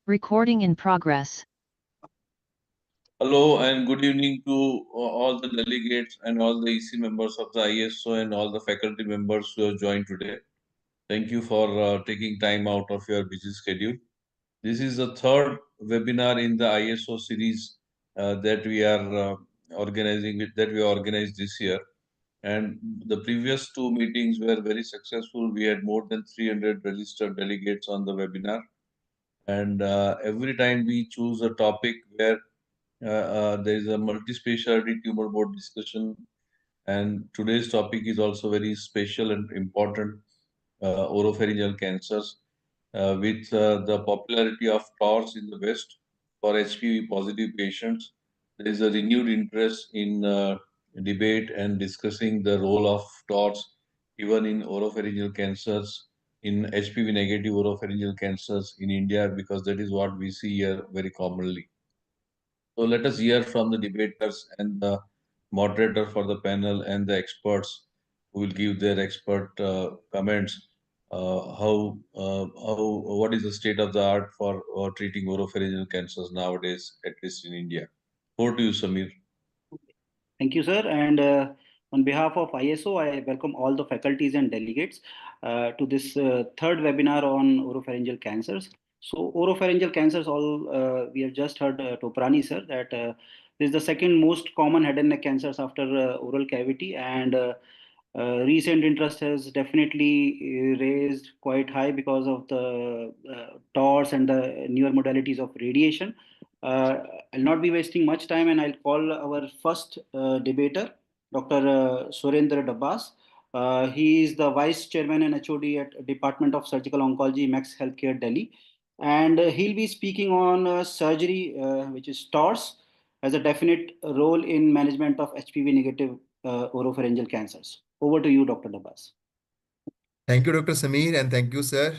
Recording in progress. Hello and good evening to all the delegates and all the EC members of the ISO and all the faculty members who have joined today. Thank you for taking time out of your busy schedule. This is the third webinar in the ISO series that we are organized this year. And the previous two meetings were very successful. We had more than 300 registered delegates on the webinar. And every time we choose a topic where there is a multi-specialty tumor board discussion, and today's topic is also very special and important, oropharyngeal cancers. With the popularity of TORS in the West for HPV positive patients, there is a renewed interest in debate and discussing the role of TORS even in oropharyngeal cancers, in HPV negative oropharyngeal cancers in India, because that is what we see here very commonly. So let us hear from the debaters and the moderator for the panel and the experts who will give their expert comments. What is the state of the art for treating oropharyngeal cancers nowadays, at least in India? Over to you, Samir. Thank you, sir. And on behalf of ISO, I welcome all the faculties and delegates to this third webinar on oropharyngeal cancers. So, oropharyngeal cancers, we have just heard Toprani, sir, that this is the second most common head and neck cancers after oral cavity. And recent interest has definitely raised quite high because of the TORS and the newer modalities of radiation. I'll not be wasting much time, and I'll call our first debater, Dr. Surendra Dabbas. He is the Vice Chairman and HOD at Department of Surgical Oncology, Max Healthcare, Delhi. And he'll be speaking on surgery, which is TORS, as a definite role in management of HPV negative oropharyngeal cancers. Over to you, Dr. Dabbas. Thank you, Dr. Samir, and thank you, sir.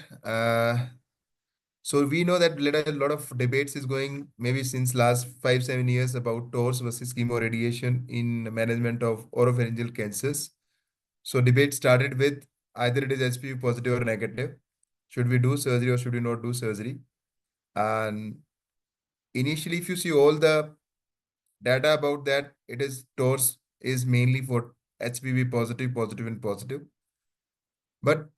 So we know that a lot of debates is going maybe since last 5-7 years about TORS versus chemoradiation in management of oropharyngeal cancers. So debate started with either it is HPV positive or negative. Should we do surgery or should we not do surgery? And initially, if you see all the data about that, it is TORS is mainly for HPV positive, and positive. But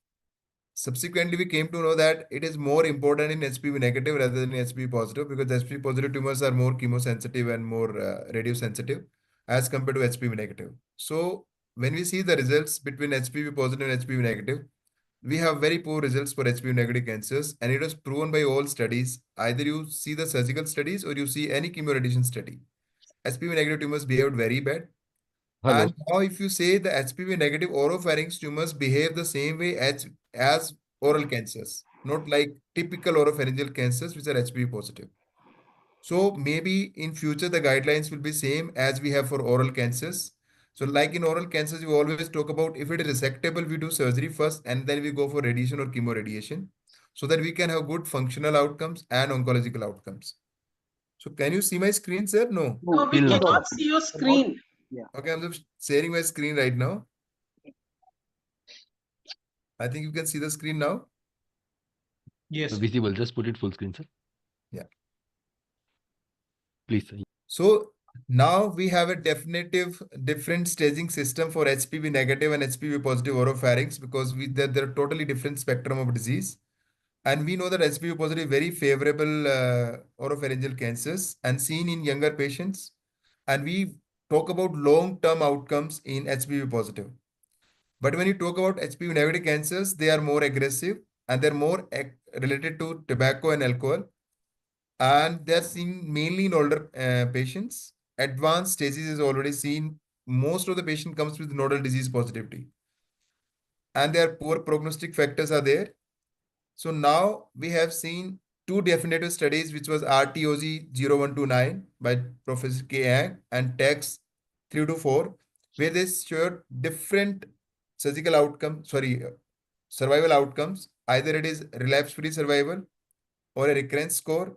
subsequently, we came to know that it is more important in HPV negative rather than HPV positive, because HPV positive tumors are more chemosensitive and more radiosensitive as compared to HPV negative. So when we see the results between HPV positive and HPV negative, we have very poor results for HPV negative cancers, and it was proven by all studies. Either you see the surgical studies or you see any chemoradiation study. HPV negative tumors behaved very bad. Hello. And now if you say the HPV negative oropharynx tumors behave the same way as oral cancers, not like typical oropharyngeal cancers which are HPV positive. So maybe in future the guidelines will be same as we have for oral cancers. So like in oral cancers, we always talk about if it is resectable, we do surgery first and then we go for radiation or chemoradiation so that we can have good functional outcomes and oncological outcomes. So can you see my screen, sir? No. No, we cannot see your screen. Yeah. Okay, I'm just sharing my screen right now. I think you can see the screen now. Yes. Visible. Just put it full screen, sir. Yeah. Please, sir. So now we have a definitive different staging system for HPV negative and HPV positive oropharynx, because they're totally different spectrum of disease. And we know that HPV positive very favorable oropharyngeal cancers and seen in younger patients. And we talk about long-term outcomes in HPV positive. But when you talk about HPV negative cancers, they are more aggressive and they're more related to tobacco and alcohol. And they're seen mainly in older patients. Advanced stages is already seen. Most of the patient comes with nodal disease positivity. And their poor prognostic factors are there. So now we have seen two definitive studies, which was RTOG 0129 by Professor K. Ang and TAX 324, where they showed different surgical outcomes, survival outcomes. Either it is relapse-free survival or a recurrence score.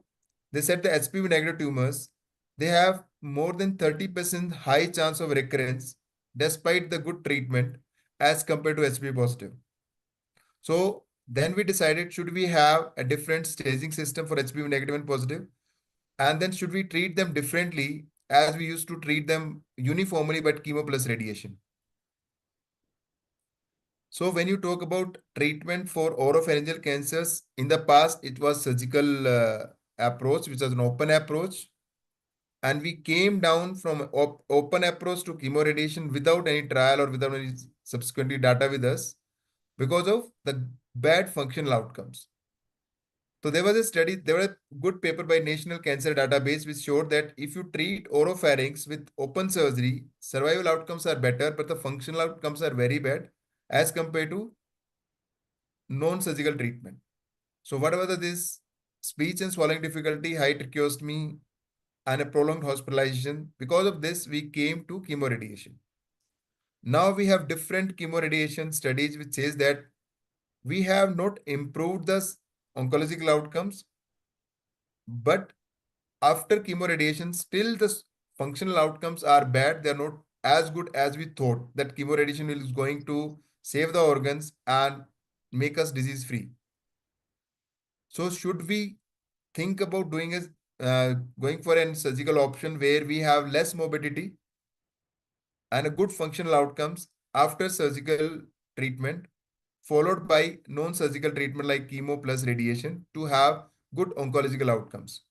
They said the HPV negative tumors, they have more than 30% high chance of recurrence despite the good treatment as compared to HPV positive. So Then we decided, should we have a different staging system for HPV negative and positive? And then should we treat them differently as we used to treat them uniformly but chemo plus radiation? So when you talk about treatment for oropharyngeal cancers, in the past it was surgical approach, which was an open approach. And we came down from open approach to chemoradiation without any trial or without any subsequently data with us because of the bad functional outcomes. So there was a study, there was a good paper by National Cancer Database which showed that if you treat oropharynx with open surgery, survival outcomes are better, but the functional outcomes are very bad as compared to non-surgical treatment. So whatever this speech and swallowing difficulty, high tracheostomy, and a prolonged hospitalization, because of this, we came to chemoradiation. Now we have different chemoradiation studies which says that we have not improved the oncological outcomes, but after chemoradiation, still the functional outcomes are bad. They're not as good as we thought that chemoradiation is going to save the organs and make us disease free. So should we think about doing going for a surgical option where we have less morbidity and a good functional outcomes after surgical treatment, followed by non-surgical treatment like chemo plus radiation to have good oncological outcomes.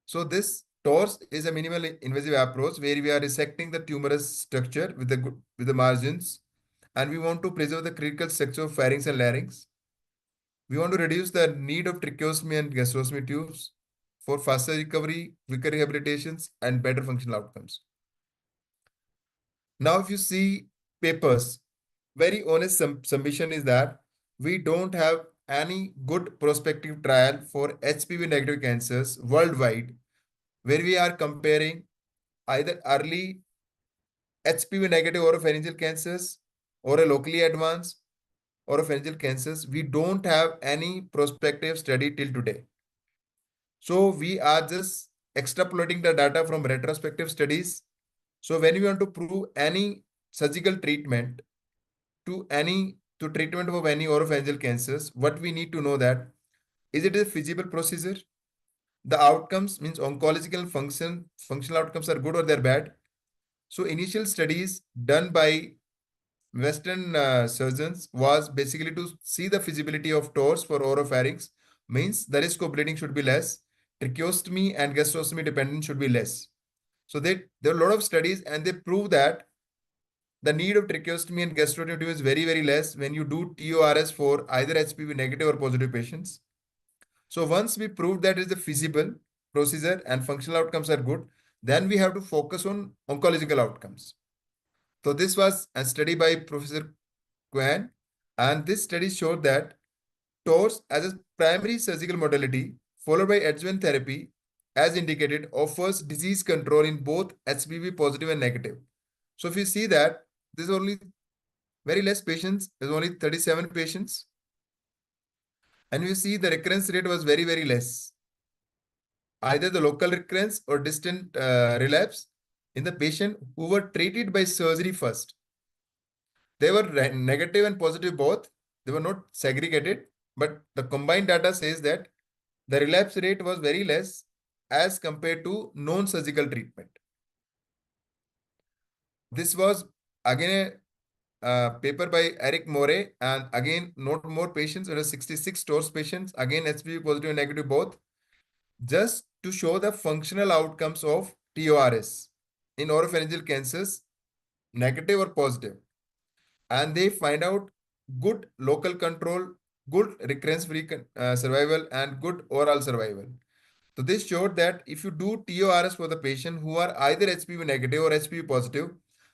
So this TORS is a minimal invasive approach where we are resecting the tumorous structure with the margins, and we want to preserve the critical structure of pharynx and larynx. We want to reduce the need of tracheostomy and gastrostomy tubes for faster recovery, quicker rehabilitations, and better functional outcomes. Now, if you see papers, very honest submission is that we don't have any good prospective trial for HPV negative cancers worldwide where we are comparing either early HPV negative oropharyngeal cancers or a locally advanced oropharyngeal cancers. We don't have any prospective study till today. So we are just extrapolating the data from retrospective studies. So when we want to prove any surgical treatment to treatment of any oropharyngeal cancers, what we need to know that is it a feasible procedure? The outcomes means oncological functional outcomes are good or they're bad. So initial studies done by Western surgeons was basically to see the feasibility of TORS for oropharynx, means the risk of bleeding should be less, tracheostomy and gastrostomy dependence should be less. So there are a lot of studies and they prove that the need of tracheostomy and gastrostomy is very, very less when you do TORS for either HPV negative or positive patients. So once we prove that it is a feasible procedure and functional outcomes are good, then we have to focus on oncological outcomes. So this was a study by Professor Kwan, and this study showed that TORS as a primary surgical modality followed by adjuvant therapy as indicated offers disease control in both HPV positive and negative. So if you see that there's only very less patients, there's only 37 patients, and you see the recurrence rate was very, very less. Either the local recurrence or distant relapse in the patient who were treated by surgery first. They were negative and positive both. They were not segregated, but the combined data says that the relapse rate was very less as compared to non-surgical treatment. This was again a paper by Eric Moray, and again not more patients. There were 66 TORS patients, again HPV positive and negative both, just to show the functional outcomes of TORS in oropharyngeal cancers, negative or positive. And they find out good local control, good recurrence-free survival, and good overall survival. So this showed that if you do TORS for the patient who are either HPV negative or HPV positive,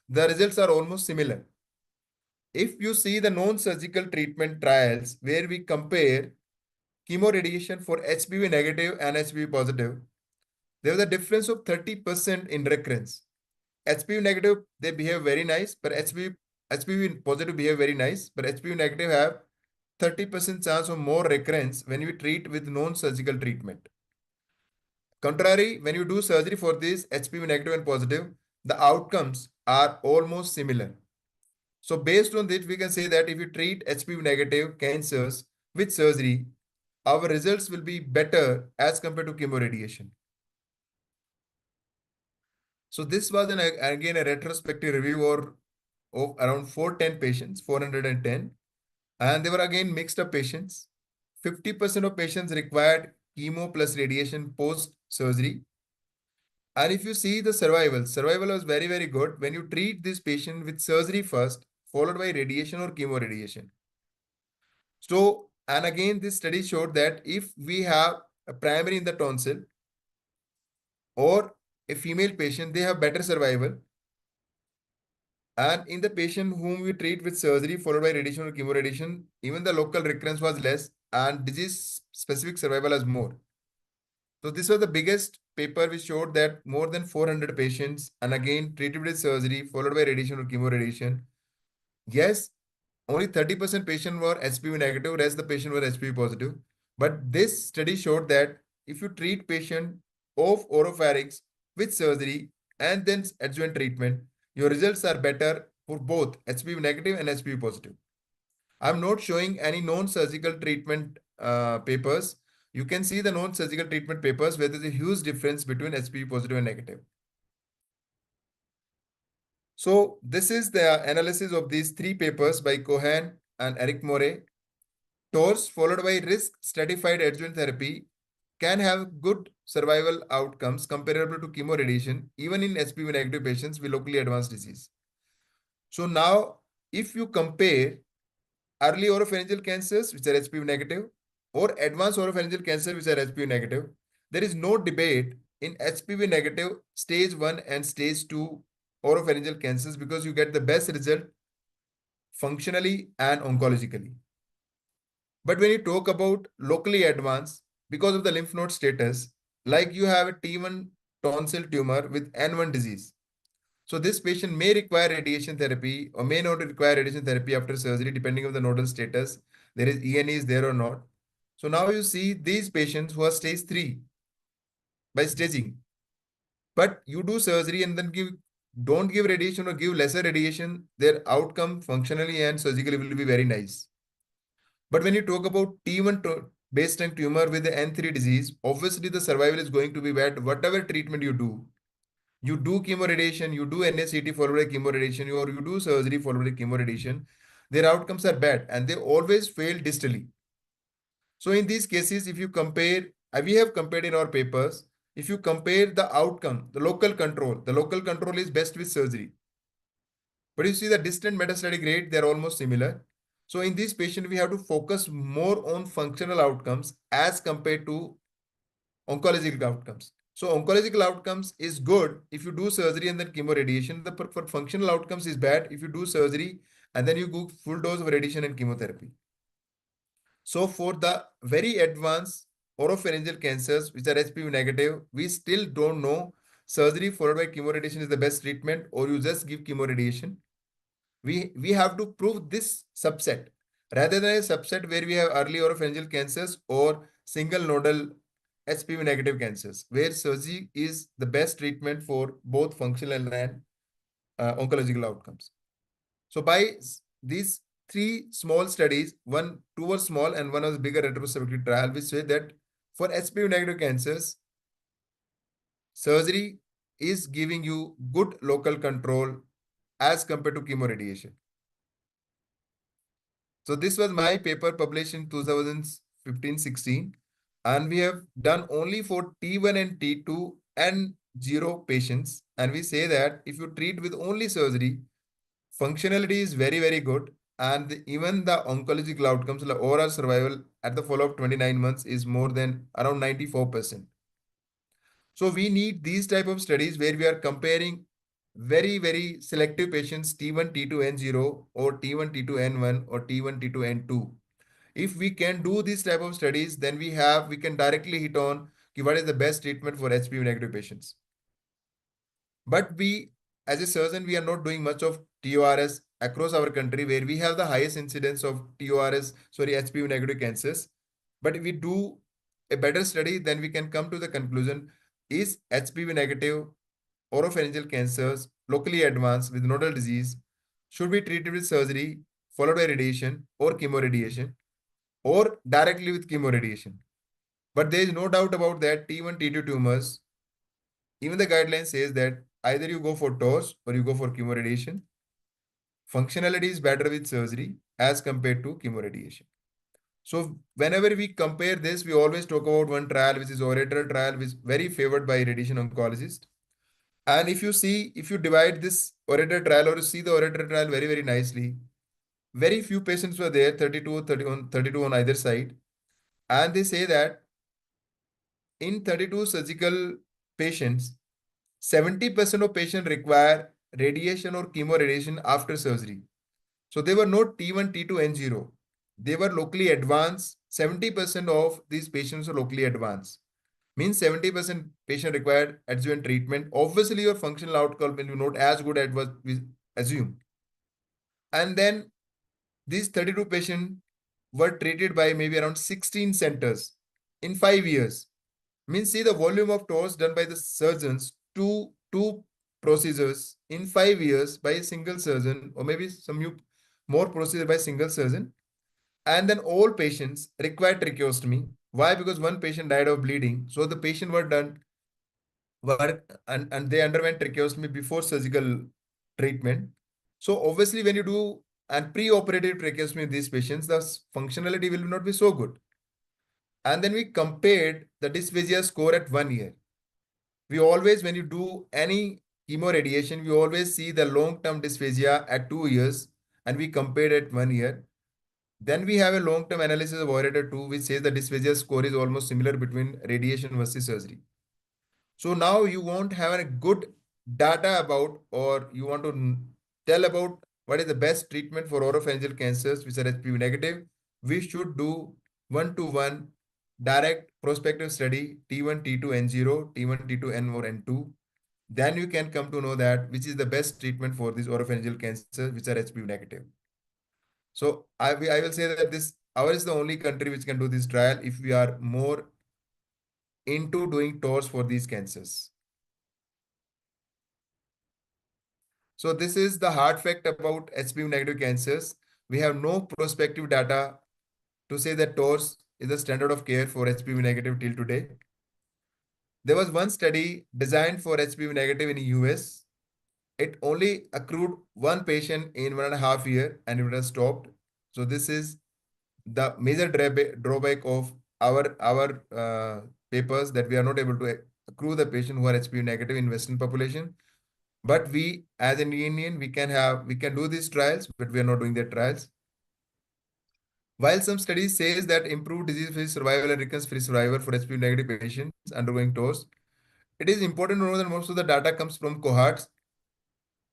the results are almost similar. If you see the non-surgical treatment trials where we compare chemoradiation for HPV negative and HPV positive, there was a difference of 30% in recurrence. HPV negative, they behave very nice, but HPV positive behave very nice, but HPV negative have 30% chance of more recurrence when we treat with non-surgical treatment. Contrary, when you do surgery for this HPV negative and positive, the outcomes are almost similar. So based on this, we can say that if you treat HPV negative cancers with surgery, our results will be better as compared to chemoradiation. So this was again a retrospective review of around 410 patients, 410, and they were again mixed up patients. 50% of patients required chemo plus radiation post surgery. And if you see the survival was very, very good when you treat this patient with surgery first, followed by radiation or chemo radiation. So, and again, this study showed that if we have a primary in the tonsil or a female patient, they have better survival. And in the patient whom we treat with surgery followed by radiation or chemoradiation, even the local recurrence was less and disease specific survival is more. So this was the biggest paper which showed that more than 400 patients and again treated with surgery followed by radiation or chemoradiation. Yes, only 30% patient were HPV negative, rest the patient were HPV positive. But this study showed that if you treat patient of oropharynx with surgery and then adjuvant treatment, your results are better for both HPV negative and HPV positive. I'm not showing any non-surgical treatment papers. You can see the non-surgical treatment papers where there's a huge difference between HPV positive and negative. So this is the analysis of these three papers by Cohen and Eric Moray. TORS followed by risk stratified adjuvant therapy can have good survival outcomes comparable to chemoradiation even in HPV negative patients with locally advanced disease. So now if you compare early oropharyngeal cancers which are HPV negative or advanced oropharyngeal cancer which are HPV negative, there is no debate in HPV negative stage 1 and stage 2 oropharyngeal cancers because you get the best result functionally and oncologically. But when you talk about locally advanced, because of the lymph node status, like you have a T1 tonsil tumor with N1 disease. So this patient may require radiation therapy or may not require radiation therapy after surgery, depending on the nodal status. There is ENE is there or not. So now you see these patients who are stage 3 by staging. But you do surgery and then don't give radiation or give lesser radiation, their outcome functionally and surgically will be very nice. But when you talk about T1 baseline tumor with the N3 disease, obviously the survival is going to be bad. Whatever treatment you do chemoradiation, you do NSCT followed by chemoradiation, or you do surgery followed by chemoradiation, their outcomes are bad and they always fail distally. So in these cases, if you compare, we have compared in our papers, if you compare the outcome, the local control is best with surgery. But you see the distant metastatic rate, they're almost similar. So in this patient, we have to focus more on functional outcomes as compared to oncological outcomes. So oncological outcomes is good if you do surgery and then chemoradiation. For functional outcomes is bad if you do surgery and then you go full dose of radiation and chemotherapy. So for the very advanced oropharyngeal cancers, which are HPV negative, we still don't know surgery followed by chemoradiation is the best treatment or you just give chemoradiation. We have to prove this subset rather than a subset where we have early oropharyngeal cancers or single nodal HPV negative cancers, where surgery is the best treatment for both functional and oncological outcomes. So by these three small studies, two were small and one was a bigger retrospective trial, which say that for HPV negative cancers, surgery is giving you good local control as compared to chemoradiation. So this was my paper published in 2015-16, and we have done only for T1 and T2 and 0 patients. And we say that if you treat with only surgery, functionality is very, very good. And even the oncological outcomes, like overall survival at the follow-up 29 months is more than around 94%. So we need these type of studies where we are comparing very, very selective patients T1, T2, N0 or T1, T2, N1 or T1, T2, N2. If we can do these type of studies, then we can directly hit on what is the best treatment for HPV negative patients. But we, as a surgeon, we are not doing much of TORS across our country where we have the highest incidence of HPV negative cancers. But if we do a better study, then we can come to the conclusion, is HPV negative oropharyngeal cancers locally advanced with nodal disease should be treated with surgery, followed by radiation or chemoradiation, or directly with chemoradiation. But there is no doubt about that T1, T2 tumors, even the guideline says that either you go for TORS or you go for chemoradiation. Functionality is better with surgery as compared to chemoradiation. So whenever we compare this, we always talk about one trial, which is Orator trial, which is very favored by radiation oncologist. And if you see, if you divide this Orator trial or you see the Orator trial very, very nicely, very few patients were there, 32, 32 on either side. And they say that in 32 surgical patients, 70% of patients require radiation or chemoradiation after surgery. So they were not T1, T2, N0. They were locally advanced. 70% of these patients are locally advanced. Means 70% patient required adjuvant treatment. Obviously, your functional outcome will be not as good as what we assume. And then these 32 patients were treated by maybe around 16 centers in 5 years. Means see the volume of tours done by the surgeons, two procedures in 5 years by a single surgeon, or maybe some more procedure by single surgeon. And then all patients required tracheostomy. Why? Because one patient died of bleeding. So the patient and they underwent tracheostomy before surgical treatment. So obviously when you do and pre-operative tracheostomy in these patients, the functionality will not be so good. And then we compared the dysphagia score at 1 year. We always, when you do any chemoradiation, we always see the long-term dysphagia at 2 years, and we compared at 1 year. Then we have a long-term analysis of Orator 2, which says the dysphagia score is almost similar between radiation versus surgery. So now you won't have a good data about, or you want to tell about what is the best treatment for oropharyngeal cancers which are HPV negative. We should do 1-to-1 direct prospective study T1, T2, N0, T1, T2, N or N2. Then you can come to know that which is the best treatment for these oropharyngeal cancers which are HPV negative. So I will say that ours is the only country which can do this trial if we are more into doing tours for these cancers. So this is the hard fact about HPV negative cancers. We have no prospective data to say that TORS is the standard of care for HPV negative till today. There was one study designed for HPV negative in the US. It only accrued one patient in 1.5 years and it was stopped. So this is the major drawback of our papers, that we are not able to accrue the patient who are HPV negative in Western population. But we, as an Indian, we can do these trials, but we are not doing their trials. While some studies says that improved disease-free survival and recurrence-free survival for HPV negative patients undergoing TORS, it is important to know that most of the data comes from cohorts,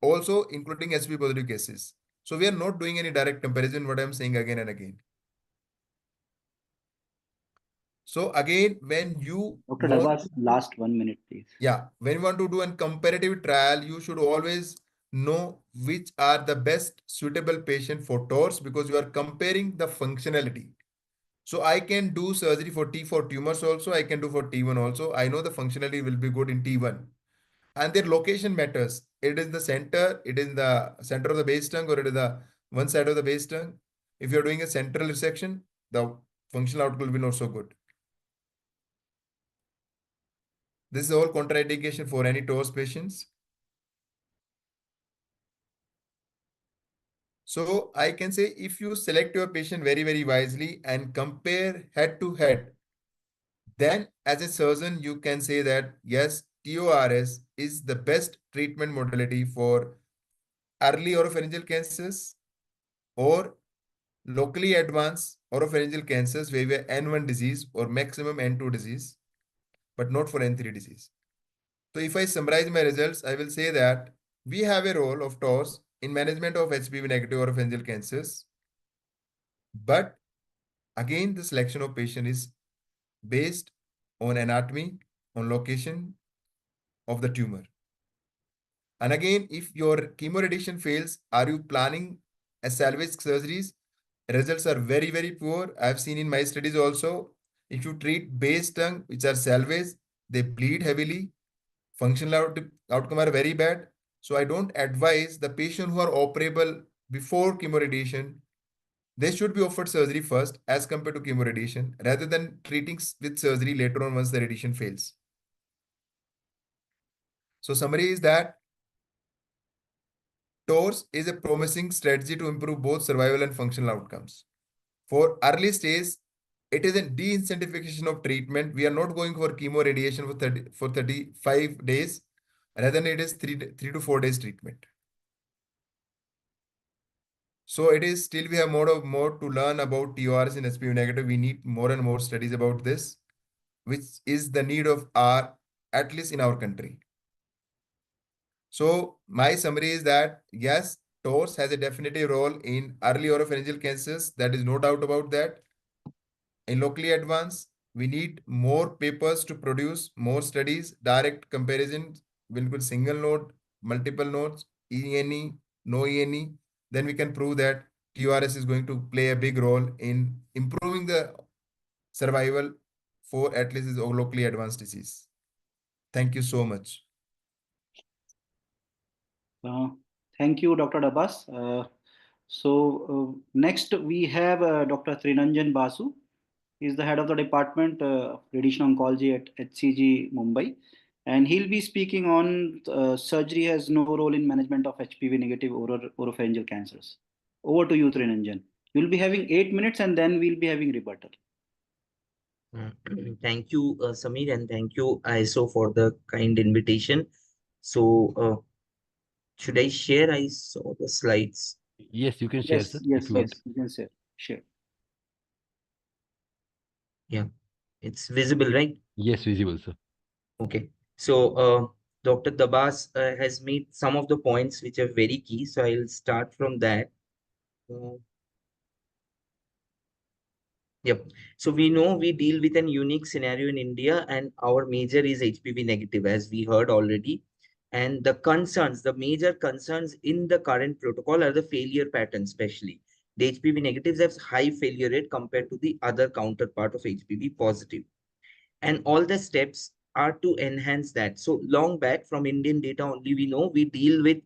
also including HPV positive cases. So we are not doing any direct comparison, what I'm saying again and again. So again, when you Dr. Dawes, last 1 minute, please. Yeah, when you want to do a comparative trial, you should always know which are the best suitable patient for TORS, because you are comparing the functionality. So I can do surgery for T4 tumors also, I can do for T1 also. I know the functionality will be good in T1. And their location matters. It is the center, it is the center of the base tongue, or it is the one side of the base tongue. If you're doing a central resection, the functional outcome will be not so good. This is all contraindication for any TORS patients. So I can say if you select your patient very, very wisely and compare head to head, then as a surgeon, you can say that yes, TORS is the best treatment modality for early oropharyngeal cancers or locally advanced oropharyngeal cancers where we have N1 disease or maximum N2 disease, but not for N3 disease. So if I summarize my results, I will say that we have a role of TORS in management of HPV negative oropharyngeal cancers. But again, the selection of patient is based on anatomy, on location of the tumor. And again, if your chemoradiation fails, are you planning a salvage surgeries? Results are very, very poor. I've seen in my studies also, if you treat base tongue, which are salvage, they bleed heavily. Functional outcome are very bad. So I don't advise the patient who are operable before chemoradiation, they should be offered surgery first as compared to chemoradiation rather than treating with surgery later on once the radiation fails. So summary is that TORS is a promising strategy to improve both survival and functional outcomes. For early stage, it is a de-incentivization of treatment. We are not going for chemo radiation for 35 days. Rather than it is 3 to 4 days treatment. So it is still we have more to learn about TORs in HPV negative. We need more and more studies about this, which is the need of our, at least in our country. So my summary is that yes, TORS has a definitive role in early oropharyngeal cancers. That is no doubt about that. In locally advanced, we need more papers to produce more studies, direct comparisons, with single node, multiple nodes, ENE, no ENE. Then we can prove that TORS is going to play a big role in improving the survival for at least this locally advanced disease. Thank you so much. Thank you, Dr. Abbas. Next we have Dr. Trinanjan Basu. He is the head of the department of radiation oncology at HCG Mumbai, and he'll be speaking on surgery has no role in management of HPV negative oropharyngeal cancers. Over to you, Trinanjan. You'll be having 8 minutes and then we'll be having rebuttal. Thank you, Samir, and thank you, ISO, for the kind invitation. So, should I share? I saw the slides. Yes, you can share, Yes, sir. yes, yes, you can share. Yeah, it's visible, right? Yes, visible, sir. Okay. So, Dr. Dabas has made some of the points which are very key. So I'll start from that. Yep. So we know we deal with an unique scenario in India, and our major is HPV negative, as we heard already. And the concerns, the major concerns in the current protocol are the failure pattern, especially. The HPV negatives have high failure rate compared to the other counterpart of HPV positive. And all the steps are to enhance that. So long back from Indian data only, we know we deal with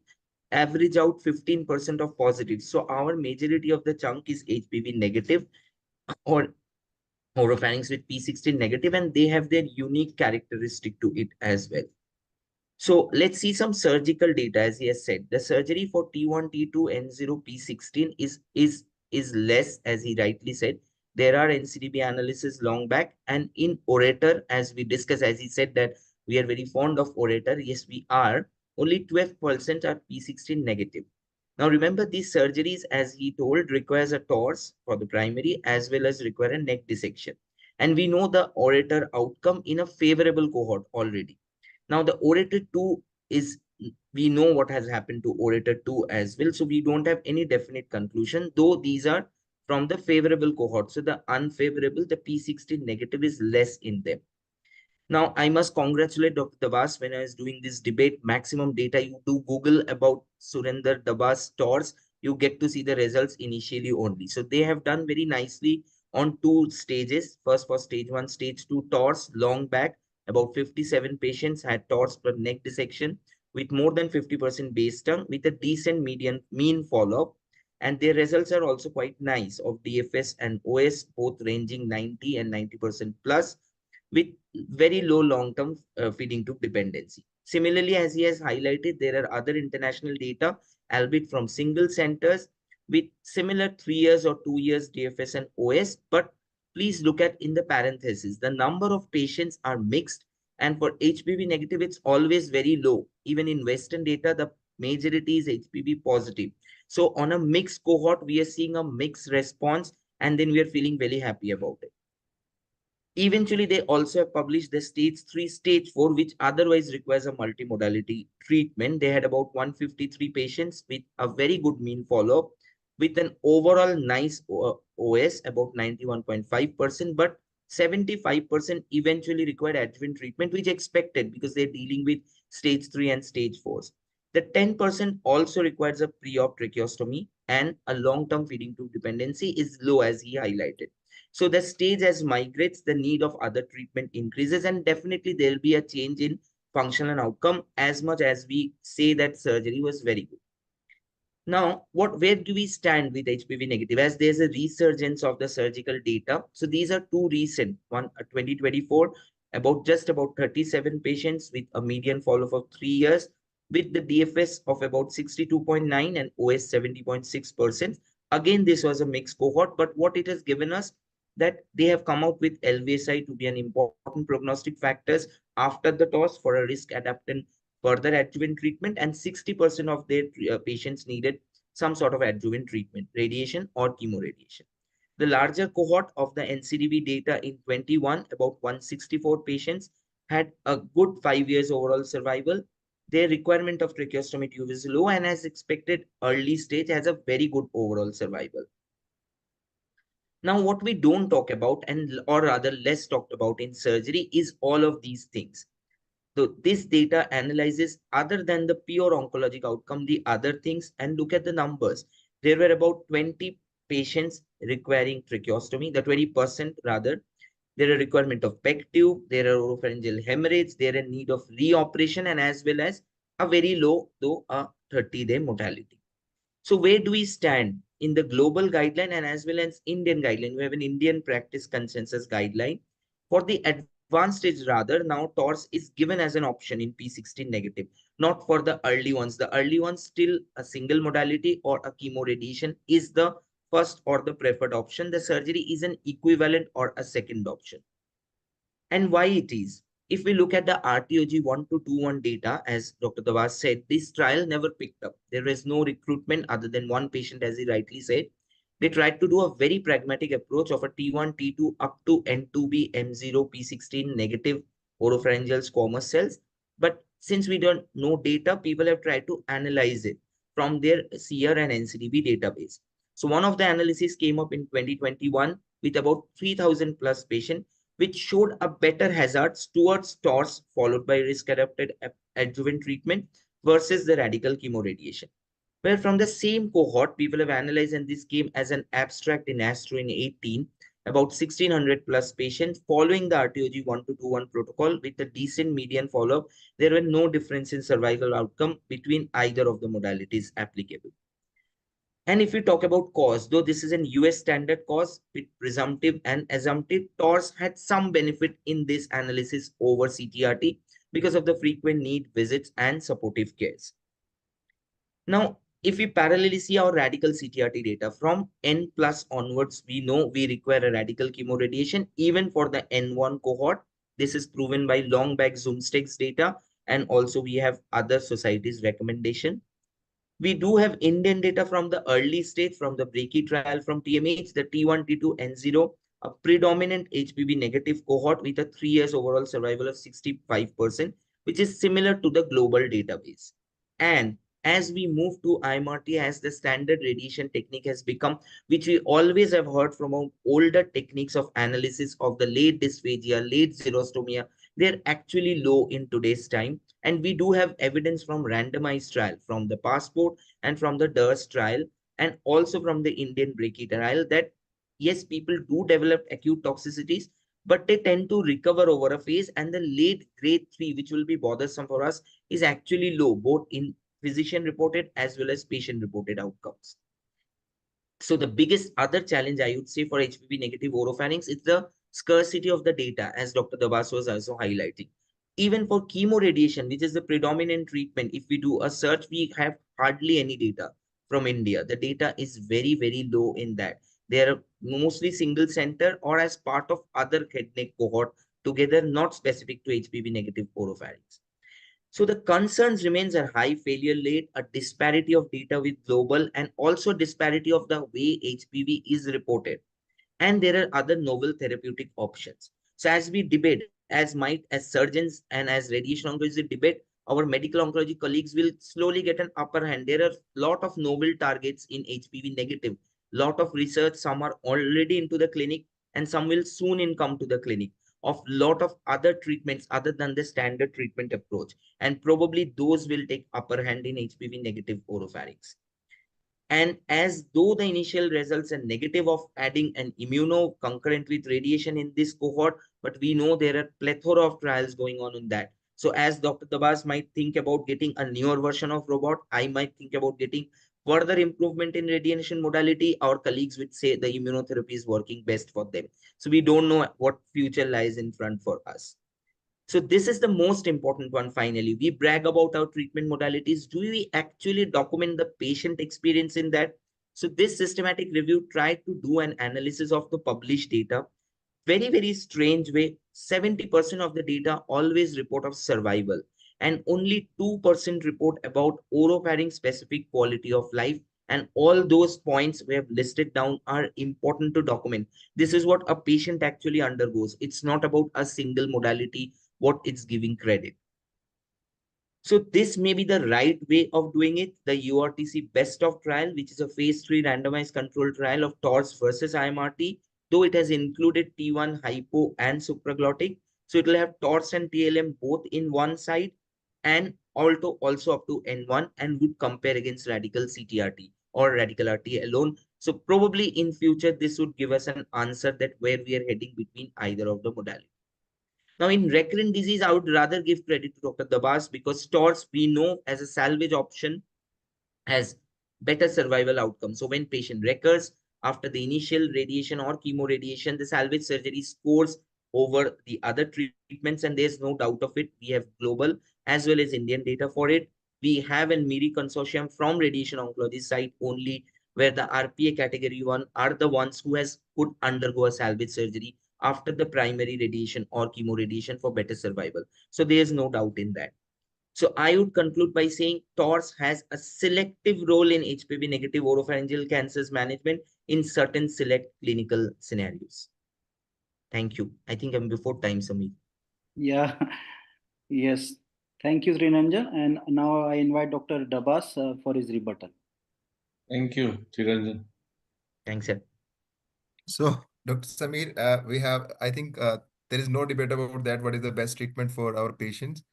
average out 15% of positives. So our majority of the chunk is HPV negative or oropharynx with P16 negative, and they have their unique characteristic to it as well. So let's see some surgical data. As he has said, the surgery for T1, T2, N0, P16 is less, as he rightly said. There are NCDB analysis long back, and in Orator, as we discussed, as he said that we are very fond of Orator. Yes, we are. Only 12% are P16 negative. Now remember, these surgeries, as he told, requires a TORS for the primary as well as require a neck dissection. And we know the Orator outcome in a favorable cohort already. Now the Orator 2 is, we know what has happened to Orator 2 as well. So we don't have any definite conclusion, though these are from the favorable cohort. So the unfavorable, the P16 negative is less in them. Now, I must congratulate Dr. Dabas. When I was doing this debate, maximum data, you do Google about Surinder Dabas TORS, you get to see the results initially only. So they have done very nicely on 2 stages. First for stage 1, stage 2 TORS, long back, about 57 patients had TORS per neck dissection with more than 50% base term with a decent mean follow-up. And their results are also quite nice of DFS and OS, both ranging 90 and 90% plus, with very low long-term feeding tube dependency. Similarly, as he has highlighted, there are other international data, albeit from single centers, with similar 3 years or 2 years DFS and OS. But please look at in the parentheses, the number of patients are mixed, and for HPV negative, it's always very low. Even in Western data, the majority is HPV positive. So on a mixed cohort, we are seeing a mixed response, and then we are feeling very happy about it. Eventually, they also have published the stage 3, stage 4, which otherwise requires a multimodality treatment. They had about 153 patients with a very good mean follow-up, with an overall nice OS, about 91.5%, but 75% eventually required adjuvant treatment, which expected because they're dealing with stage 3 and stage 4s. The 10% also requires a pre-op tracheostomy, and a long-term feeding tube dependency is low, as he highlighted. So the stage as migrates, the need of other treatment increases, and definitely there will be a change in functional outcome as much as we say that surgery was very good. Now, where do we stand with HPV negative? As there's a resurgence of the surgical data. So these are two recent, one 2024, about 37 patients with a median follow-up of 3 years, with the DFS of about 62.9 and OS 70.6%. Again, this was a mixed cohort, but what it has given us that they have come out with LVSI to be an important prognostic factors after the toss for a risk adaptant further adjuvant treatment, and 60% of their patients needed some sort of adjuvant treatment, radiation or chemoradiation. The larger cohort of the NCDB data in 21, about 164 patients, had a good 5 years overall survival. Their requirement of tracheostomy tube is low, and as expected, early stage has a very good overall survival. Now, what we don't talk about, or rather less talked about in surgery, is all of these things. So this data analyzes, other than the pure oncologic outcome, the other things, and look at the numbers. There were about 20 patients requiring tracheostomy, the 20% rather. There are requirement of PEG tube, there are oropharyngeal hemorrhage, there are need of reoperation, and as well as a very low, though a 30-day mortality. So where do we stand in the global guideline and as well as Indian guideline? We have an Indian practice consensus guideline. For the advanced stage rather, now TORS is given as an option in P16 negative, not for the early ones. The early ones still a single modality or a chemoradiation is the first or the preferred option. The surgery is an equivalent or a second option. And why it is? If we look at the RTOG 1221 data, as Dr. Dawaz said, this trial never picked up. There is no recruitment other than one patient, as he rightly said. They tried to do a very pragmatic approach of a T1, T2 up to N2B, M0, P16 negative oropharyngeal squamous cells. But since we don't know data, people have tried to analyze it from their SEER and NCDB database. So one of the analyses came up in 2021 with about 3,000 plus patients, which showed a better hazards towards TORS followed by risk-adapted adjuvant treatment versus the radical chemoradiation. Where from the same cohort, people have analyzed, and this came as an abstract in ASTRO in 18, about 1,600 plus patients following the RTOG 1221 protocol with a decent median follow-up. There were no difference in survival outcome between either of the modalities applicable. And if we talk about cause, though this is an US standard cause with presumptive and assumptive, TORS had some benefit in this analysis over CTRT because of the frequent need visits and supportive cares. Now, if we parallelly see our radical CTRT data from N plus onwards, we know we require a radical chemoradiation even for the N1 cohort. This is proven by long back Zoomstakes data, and also we have other societies' recommendation. We do have Indian data from the early stage, from the Breaky trial from TMH, the T1, T2, N0, a predominant HPV negative cohort with a 3 years overall survival of 65%, which is similar to the global database. And as we move to IMRT, as the standard radiation technique has become, which we always have heard from our older techniques of analysis of the late dysphagia, late xerostomia, they're actually low in today's time. And we do have evidence from randomized trial, from the passport and from the DERS trial, and also from the Indian Breaky trial, that yes, people do develop acute toxicities, but they tend to recover over a phase, and the late grade 3, which will be bothersome for us, is actually low, both in physician reported as well as patient reported outcomes. So the biggest other challenge I would say for HPV negative oropharynx is the scarcity of the data, as Dr. Dabas was also highlighting. Even for chemoradiation, which is the predominant treatment, if we do a search, we have hardly any data from India. The data is very, very low in that. They are mostly single center or as part of other head neck cohort together, not specific to HPV negative oropharynx. So the concerns remains a high failure rate, a disparity of data with global, and also disparity of the way HPV is reported. And there are other novel therapeutic options. So as we debate, as surgeons and as radiation oncologists debate, our medical oncology colleagues will slowly get an upper hand. There are a lot of novel targets in HPV negative, lot of research, some are already into the clinic and some will soon come to the clinic, of lot of other treatments other than the standard treatment approach. And probably those will take upper hand in HPV negative oropharynx. And as though the initial results are negative of adding an immuno concurrent with radiation in this cohort, but we know there are plethora of trials going on in that. So as Dr. Dabas might think about getting a newer version of robot, I might think about getting further improvement in radiation modality. Our colleagues would say the immunotherapy is working best for them. So we don't know what future lies in front for us. So this is the most important one. Finally, we brag about our treatment modalities. Do we actually document the patient experience in that? So this systematic review tried to do an analysis of the published data. Very strange way, 70% of the data always report of survival and only 2% report about oropharynx specific quality of life. And all those points we have listed down are important to document. This is what a patient actually undergoes. It's not about a single modality, what it's giving credit. So this may be the right way of doing it. The URTC best of trial, which is a phase 3 randomized controlled trial of TORS versus IMRT, though it has included T1, hypo, and supraglottic. So it will have TORS and TLM both in one side and also up to N1, and would compare against radical CTRT or radical RT alone. So probably in future, this would give us an answer that where we are heading between either of the modalities. Now, in recurrent disease, I would rather give credit to Dr. Dabas because TORS we know as a salvage option has better survival outcome. So when patient recurs after the initial radiation or chemoradiation, the salvage surgery scores over the other treatments, and there's no doubt of it. We have global as well as Indian data for it. We have an MIRI consortium from radiation oncology side only, where the RPA category 1 are the ones who could undergo a salvage surgery after the primary radiation or chemoradiation for better survival. So there's no doubt in that. So I would conclude by saying TORS has a selective role in HPV negative oropharyngeal cancers management in certain select clinical scenarios. Thank you. I think I'm before time, Samir. Yeah, yes. Thank you, Srinanjan. And now I invite Dr. Dabas for his rebuttal. Thank you, Chiranjan. Thanks, sir. So, Dr. Samir, I think there is no debate about that. What is the best treatment for our patients?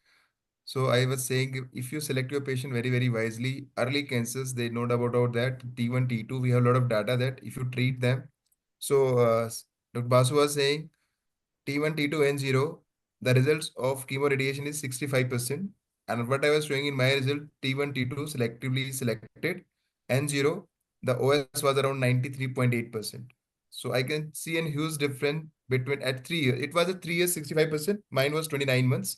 So I was saying, if you select your patient very wisely, early cancers, they know about that. T1, T2, we have a lot of data that if you treat them. So Dr. Basu was saying, T1, T2, N0, the results of chemoradiation is 65%. And what I was showing in my result, T1, T2 selectively selected, N0, the OS was around 93.8%. So I can see a huge difference between at 3 years. It was a 3 years, 65%. Mine was 29 months.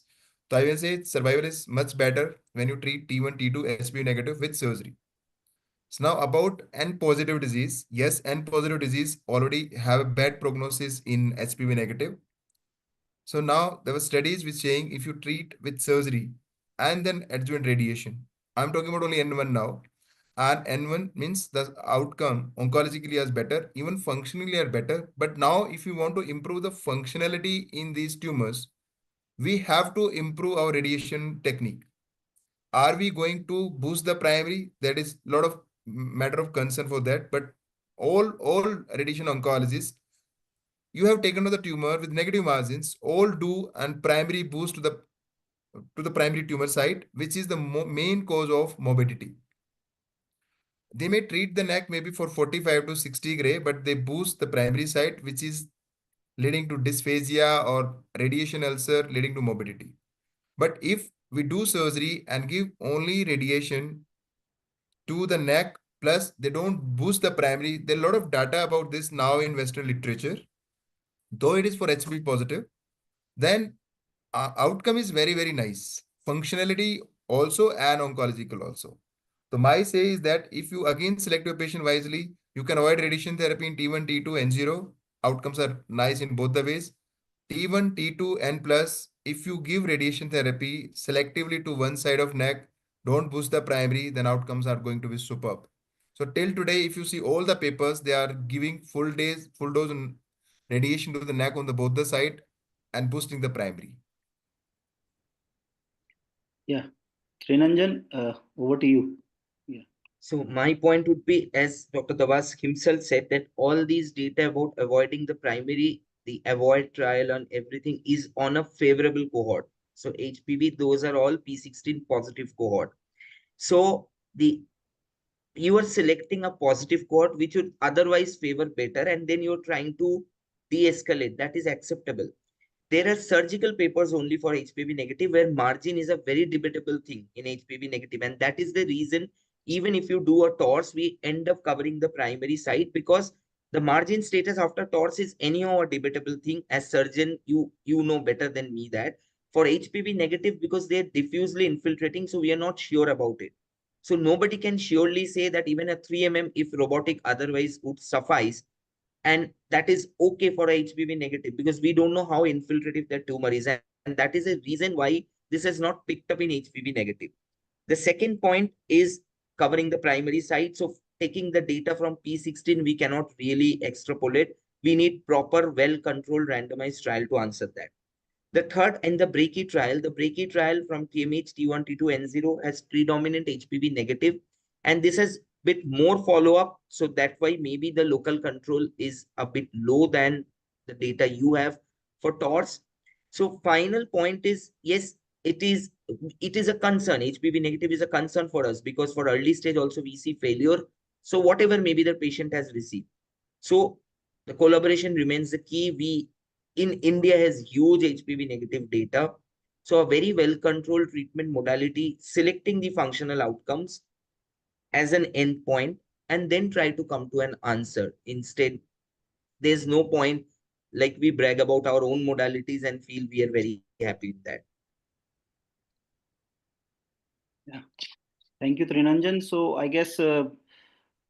So I will say survival is much better when you treat T1, T2, HPV negative with surgery. So now about N positive disease. Yes, N positive disease already have a bad prognosis in HPV negative. So now there were studies which saying if you treat with surgery and then adjuvant radiation, I'm talking about only N1 now. And N1 means the outcome oncologically is better, even functionally are better. But now if you want to improve the functionality in these tumors, we have to improve our radiation technique. Are we going to boost the primary? That is a lot of matter of concern for that. But all radiation oncologists, you have taken to the tumor with negative margins, all do and primary boost to the primary tumor site, which is the main cause of morbidity. They may treat the neck maybe for 45 to 60 gray, but they boost the primary site, which is leading to dysphagia or radiation ulcer leading to morbidity. But if we do surgery and give only radiation to the neck, plus they don't boost the primary, there are a lot of data about this now in Western literature. Though it is for HPV positive, then outcome is very nice. Functionality also and oncological also. So my say is that if you again select your patient wisely, you can avoid radiation therapy in T1, T2, N0. Outcomes are nice in both the ways. T1, T2, N plus, if you give radiation therapy selectively to one side of neck, don't boost the primary, then outcomes are going to be superb. So till today, if you see all the papers, they are giving full dose radiation to the neck on the both the side and boosting the primary. Yeah, Srinanjan, over to you. Yeah. So my point would be, as Dr. Dabas himself said, that all these data about avoiding the primary, the avoid trial and everything is on a favorable cohort. So HPV, those are all P16 positive cohort. So you are selecting a positive cohort which would otherwise favor better, and then you're trying to de-escalate. That is acceptable. There are surgical papers only for HPV negative where margin is a very debatable thing in HPV negative. And that is the reason, even if you do a TORS, we end up covering the primary site because the margin status after TORS is anyhow a debatable thing. As surgeon, you know better than me that for HPV negative, because they're diffusely infiltrating, so we are not sure about it. So nobody can surely say that even a 3 mm, if robotic otherwise, would suffice. And that is okay for a HPV negative because we don't know how infiltrative that tumor is. And that is a reason why this has not picked up in HPV negative. The second point is covering the primary site. So taking the data from P16, we cannot really extrapolate. We need proper, well-controlled randomized trial to answer that. The third, and the Breaky trial from TMH T1, T2, N0 has predominant HPV negative, and this has bit more follow-up. So that's why maybe the local control is a bit low than the data you have for TORS. So final point is, yes, it is a concern. HPV negative is a concern for us because for early stage also we see failure. So whatever maybe the patient has received. So the collaboration remains the key. We in India has huge HPV negative data. So a very well-controlled treatment modality, selecting the functional outcomes as an endpoint, and then try to come to an answer. Instead, there's no point like we brag about our own modalities and feel we are very happy with that. Yeah. Thank you, Trinanjan. So I guess we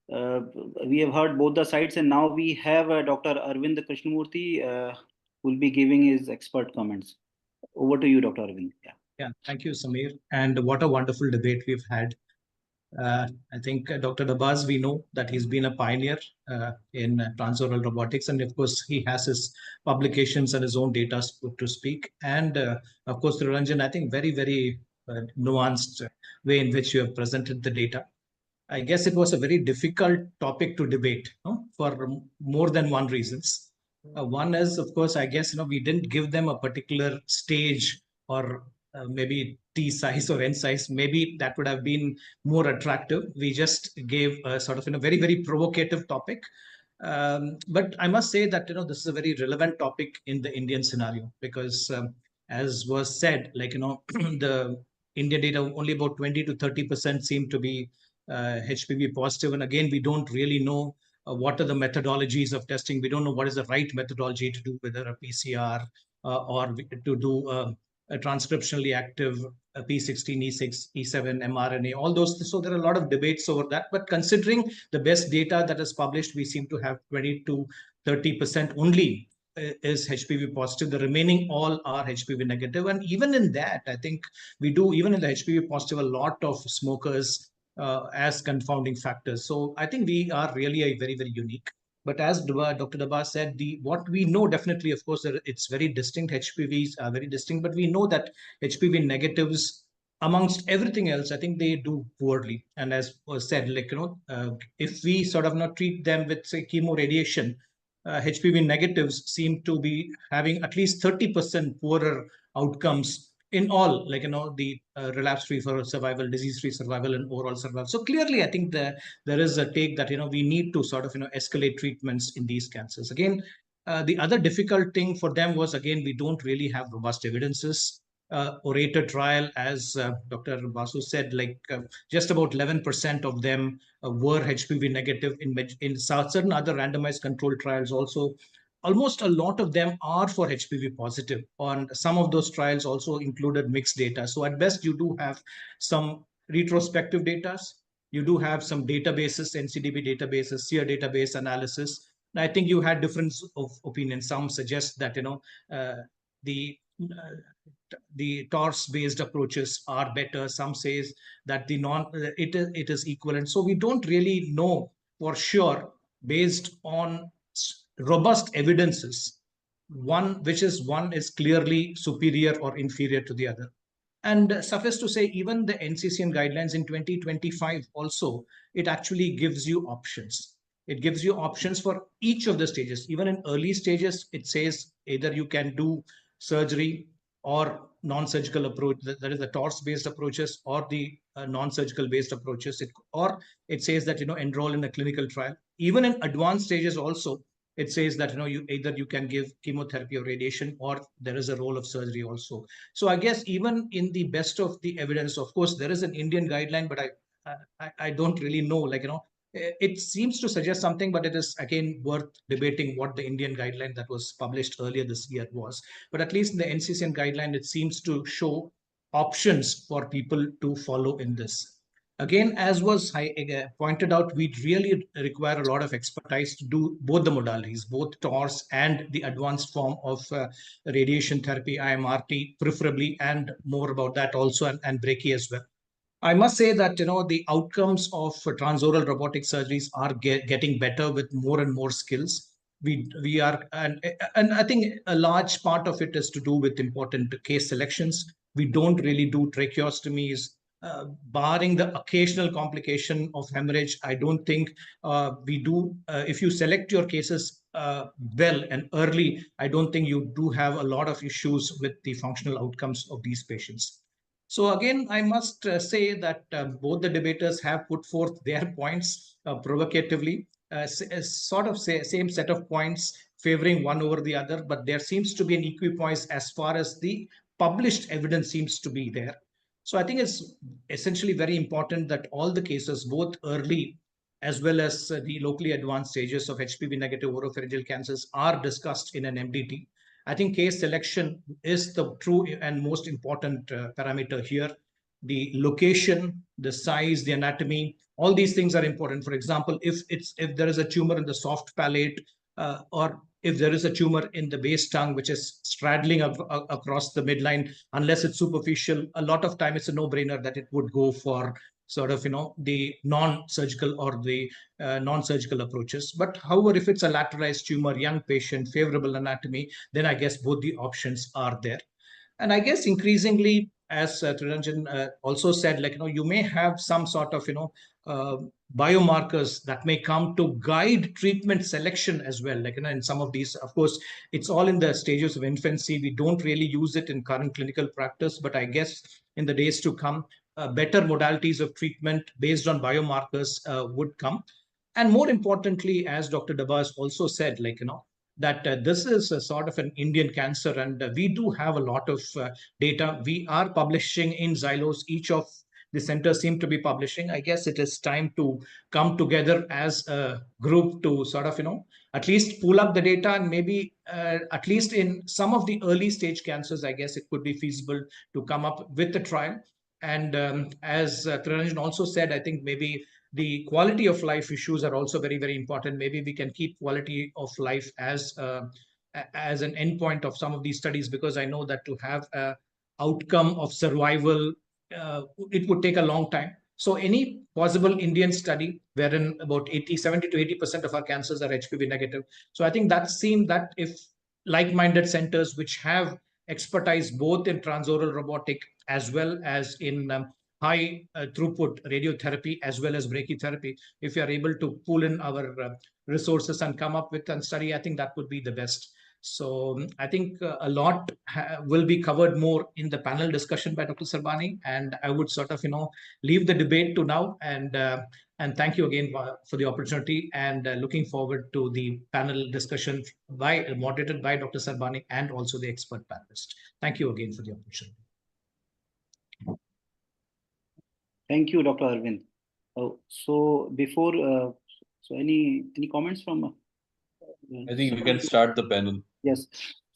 have heard both the sides, and now we have Dr. Arvind Krishnamurthy who will be giving his expert comments. Over to you, Dr. Arvind. Yeah, thank you, Samir. And what a wonderful debate we've had. I think Dr. Dabas, we know that he's been a pioneer in transoral robotics. And of course, he has his publications and his own data to speak. And of course, Ranjan, I think very, very nuanced way in which you have presented the data. I guess it was a very difficult topic to debate, for more than one reasons. One is, of course, I guess, we didn't give them a particular stage or maybe T size or N size. Maybe that would have been more attractive. We just gave a sort of very, very provocative topic. But I must say that, this is a very relevant topic in the Indian scenario because as was said, like, the India data, only about 20 to 30% seem to be HPV positive. And again, we don't really know what are the methodologies of testing. We don't know what is the right methodology to do, whether a PCR or to do a transcriptionally active P16, E6, E7, mRNA, all those. So there are a lot of debates over that. But considering the best data that is published, we seem to have 20 to 30% only is HPV positive. The remaining all are HPV negative. And even in that, I think we do, even in the HPV positive, a lot of smokers as confounding factors. So I think we are really a very, very unique. But as Dr. Dabas said, what we know definitely, of course, it's very distinct. HPVs are very distinct, but we know that HPV negatives, amongst everything else, I think they do poorly. And as was said, like, if we sort of not treat them with, say, chemoradiation, HPV negatives seem to be having at least 30% poorer outcomes in all, like, the relapse-free survival, disease-free survival, and overall survival. So clearly, I think there is a take that, we need to sort of, escalate treatments in these cancers. Again, the other difficult thing for them was, again, we don't really have robust evidences. Orator trial, as Dr. Basu said, like just about 11% of them were HPV negative. In certain other randomized controlled trials also, almost a lot of them are for HPV positive. On some of those trials also included mixed data. So at best, you do have some retrospective data. You do have some databases, NCDB databases, SEER database analysis. And I think you had difference of opinion. Some suggest that, the TORS-based approaches are better. Some says that it is equivalent. So we don't really know for sure based on robust evidences, one is clearly superior or inferior to the other. And suffice to say, even the NCCN guidelines in 2025 also, it actually gives you options. It gives you options for each of the stages. Even in early stages, it says either you can do surgery or non-surgical approach, that is the TORS-based approaches, or the non-surgical based approaches, or it says that, enroll in a clinical trial. Even in advanced stages also, it says that you either you can give chemotherapy or radiation, or there is a role of surgery also. So I guess even in the best of the evidence, of course there is an Indian guideline, but I don't really know, it seems to suggest something, but it is again worth debating what the Indian guideline that was published earlier this year was. But at least in the NCCN guideline, it seems to show options for people to follow in this. Again, as was pointed out, we really require a lot of expertise to do both the modalities, both TORS and the advanced form of radiation therapy, IMRT preferably, and more about that also, and brachy as well. I must say that the outcomes of transoral robotic surgeries are getting better with more and more skills. We are, and I think a large part of it is to do with important case selections. We don't really do tracheostomies, barring the occasional complication of hemorrhage. I don't think we do. If you select your cases well and early, I don't think you do have a lot of issues with the functional outcomes of these patients. So again, I must say that both the debaters have put forth their points provocatively, sort of same set of points favoring one over the other, but there seems to be an equipoise as far as the published evidence seems to be there. So I think it's essentially very important that all the cases, both early as well as the locally advanced stages of HPV negative oropharyngeal cancers, are discussed in an MDT. I think case selection is the true and most important parameter here. The location, the size, the anatomy, all these things are important. For example, if there is a tumor in the soft palate, or if there is a tumor in the base tongue which is straddling across the midline, unless it's superficial, a lot of time it's a no-brainer that it would go for sort of the non-surgical or the non-surgical approaches. But however, if it's a lateralized tumor, young patient, favorable anatomy, then I guess both the options are there. And I guess increasingly, as Triranjan also said, you may have some sort of biomarkers that may come to guide treatment selection as well. In some of these, of course, it's all in the stages of infancy. We don't really use it in current clinical practice, but I guess in the days to come, better modalities of treatment based on biomarkers would come. And more importantly, as Dr. Dabas also said, that this is a sort of an Indian cancer, and we do have a lot of data. We are publishing in Xylos. Each of the centers seem to be publishing. I guess it is time to come together as a group to sort of, at least pull up the data, and maybe at least in some of the early stage cancers, I guess it could be feasible to come up with a trial. And as Triranjan also said, I think maybe the quality of life issues are also very, very important. Maybe we can keep quality of life as an endpoint of some of these studies, because I know that to have an outcome of survival, it would take a long time. So any possible Indian study wherein about 70 to 80% of our cancers are HPV negative. So I think that's seen that if like-minded centers which have expertise both in transoral robotic as well as in high throughput radiotherapy as well as brachytherapy, if you are able to pull in our resources and come up with a study, I think that would be the best. So I think a lot will be covered more in the panel discussion by Dr. Sarbani, and I would sort of leave the debate to now, and thank you again for the opportunity, and looking forward to the panel discussion moderated by Dr. Sarbani and also the expert panelist. Thank you again for the opportunity. Thank you, Dr. Arvind. So before, so any comments from? I think we can start the panel. Yes.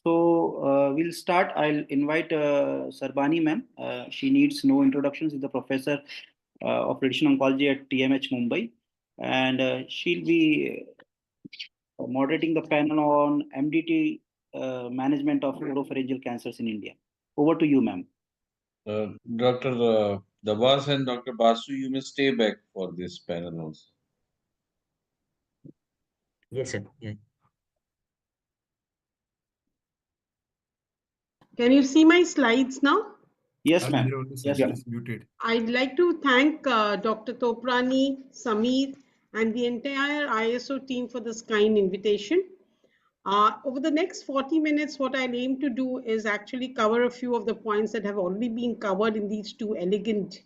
So we'll start. I'll invite Sarbani ma'am. She needs no introductions. She's the professor of radiation oncology at TMH Mumbai, and she'll be moderating the panel on MDT management of oropharyngeal cancers in India. Over to you, ma'am. Dr. Dabas and Dr. Basu, you may stay back for this panel also. Yes, sir. Yeah. Can you see my slides now? Yes, ma'am. Yes, it's muted. I'd like to thank Dr. Toprani, Sameer, and the entire ISO team for this kind invitation. Over the next 40 minutes, what I'll aim to do is actually cover a few of the points that have already been covered in these two elegant,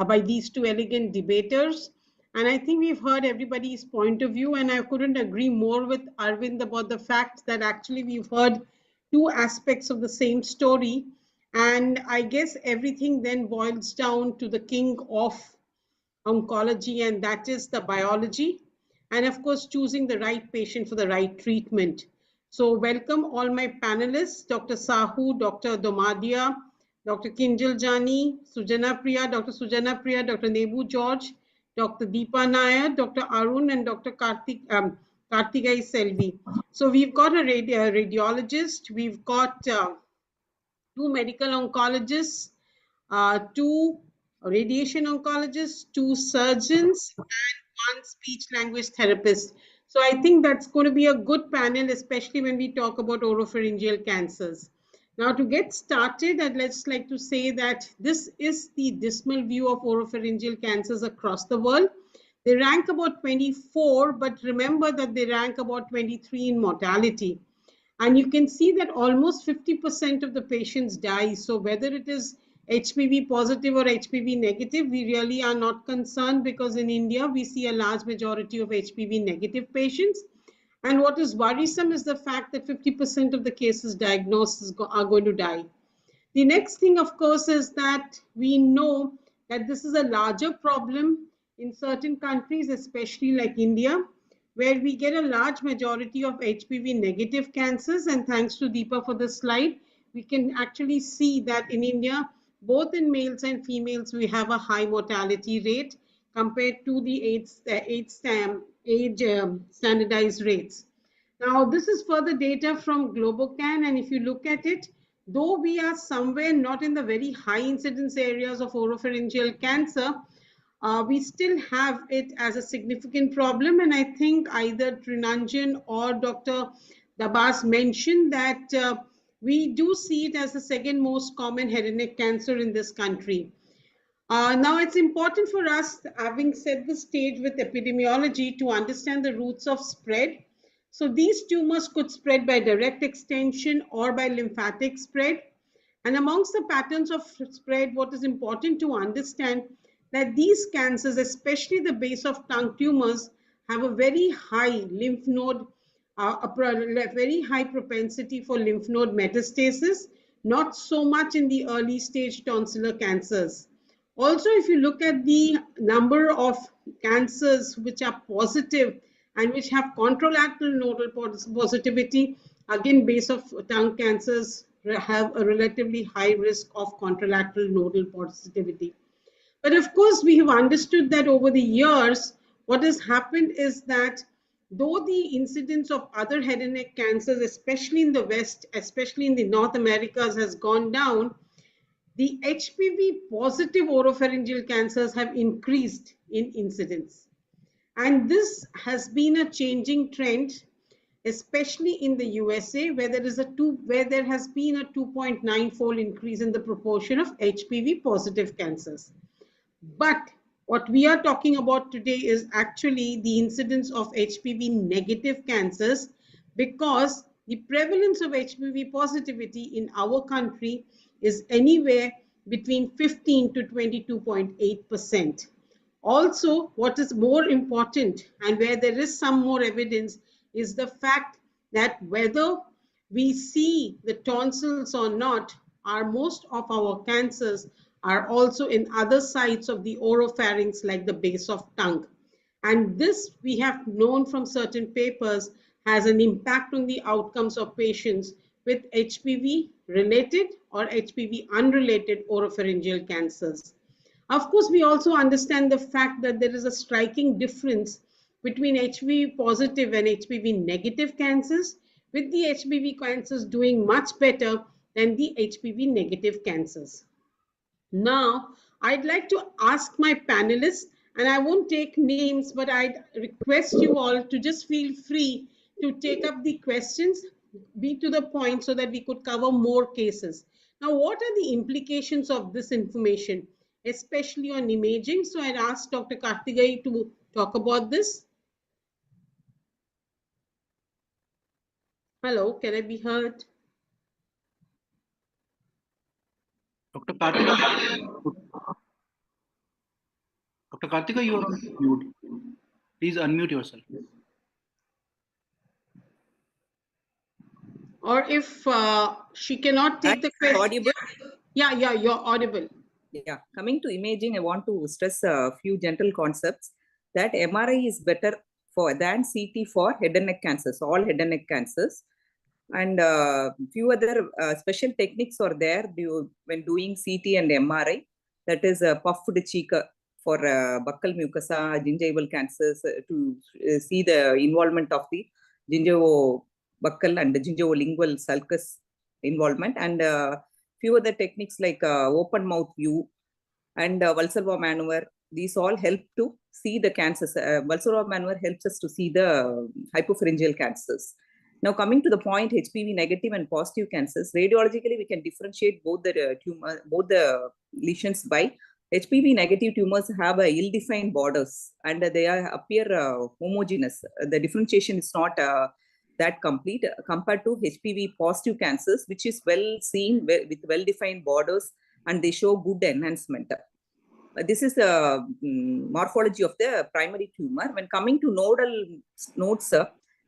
by these two elegant debaters. And I think we've heard everybody's point of view, and I couldn't agree more with Arvind about the fact that actually we've heard two aspects of the same story. And I guess everything then boils down to the king of oncology, and that is the biology. And of course, choosing the right patient for the right treatment. So welcome all my panelists, Dr. Sahu, Dr. Domadia, Dr. Kinjal Jani, Sujana Priya, Dr. Sujana Priya, Dr. Nebu George, Dr. Deepa Nair, Dr. Arun, and Dr. Kartigai Selvi. So we've got a radiologist, we've got two medical oncologists, two radiation oncologists, two surgeons, and one speech language therapist. So I think that's going to be a good panel, especially when we talk about oropharyngeal cancers. Now, to get started, I'd just like to say that this is the dismal view of oropharyngeal cancers across the world. They rank about 24, but remember that they rank about 23 in mortality. And you can see that almost 50% of the patients die. So whether it is HPV positive or HPV negative, we really are not concerned, because in India, we see a large majority of HPV negative patients. And what is worrisome is the fact that 50% of the cases diagnosed are going to die. The next thing, of course, is that we know that this is a larger problem in certain countries, especially like India, where we get a large majority of HPV negative cancers. And thanks to Deepa for the slide, we can actually see that in India, both in males and females, we have a high mortality rate compared to the age standardized rates. Now, this is further data from Globocan, and if you look at it, though we are somewhere not in the very high incidence areas of oropharyngeal cancer, we still have it as a significant problem. And I think either Trinanjan or Dr. Dabas mentioned that we do see it as the second most common head and neck cancer in this country. Now, it's important for us, having set the stage with epidemiology, to understand the routes of spread. So these tumors could spread by direct extension or by lymphatic spread. And amongst the patterns of spread, what is important to understand that these cancers, especially the base of tongue tumors, have a very high lymph node, a very high propensity for lymph node metastasis, not so much in the early stage tonsillar cancers. Also, if you look at the number of cancers which are positive and which have contralateral nodal positivity, again, base of tongue cancers have a relatively high risk of contralateral nodal positivity. But of course, we have understood that over the years, what has happened is that though the incidence of other head and neck cancers, especially in the West, especially in the North Americas, has gone down, the HPV positive oropharyngeal cancers have increased in incidence. And this has been a changing trend, especially in the USA, where there has been a 2.9-fold increase in the proportion of HPV positive cancers. But what we are talking about today is actually the incidence of HPV negative cancers, because the prevalence of HPV positivity in our country is anywhere between 15 to 22.8%. Also, what is more important, and where there is some more evidence, is the fact that whether we see the tonsils or not, most of our cancers are also in other sites of the oropharynx, like the base of tongue. And this, we have known from certain papers, has an impact on the outcomes of patients with HPV related or HPV unrelated oropharyngeal cancers. Of course, we also understand the fact that there is a striking difference between HPV positive and HPV negative cancers, with the HPV cancers doing much better than the HPV negative cancers. Now, I'd like to ask my panelists, and I won't take names, but I'd request you all to just feel free to take up the questions, be to the point, so that we could cover more cases. Now, what are the implications of this information, especially on imaging? So I'd ask Dr. Kartigai to talk about this. Hello, can I be heard? Dr. Kartigai. Dr. Kartika, you are on mute. Please unmute yourself. Or if she cannot take the question. Audible? Yeah, you're audible. Yeah, coming to imaging, I want to stress a few general concepts that MRI is better than CT for head and neck cancers, all head and neck cancers. And few other special techniques are there when doing CT and MRI. That is puffed cheek for buccal mucosa, gingival cancers to see the involvement of the gingivobuccal and the gingivolingual sulcus involvement, and few other techniques like open mouth view and Valsalva maneuver. These all help to see the cancers. Valsalva maneuver helps us to see the hypopharyngeal cancers. Now, coming to the point, HPV negative and positive cancers, radiologically, we can differentiate both the lesions by HPV negative tumors have ill-defined borders and they appear homogeneous. The differentiation is not that complete compared to HPV positive cancers, which is well seen with well-defined borders and they show good enhancement. This is the morphology of the primary tumor. When coming to nodal nodes,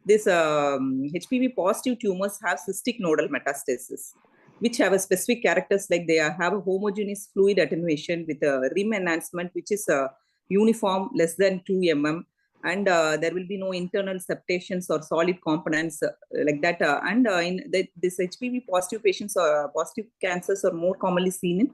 this HPV positive tumors have cystic nodal metastasis, which have a specific characters like they have a homogeneous fluid attenuation with a rim enhancement, which is uniform less than 2 mm, and there will be no internal septations or solid components like that. This HPV positive patients or positive cancers are more commonly seen in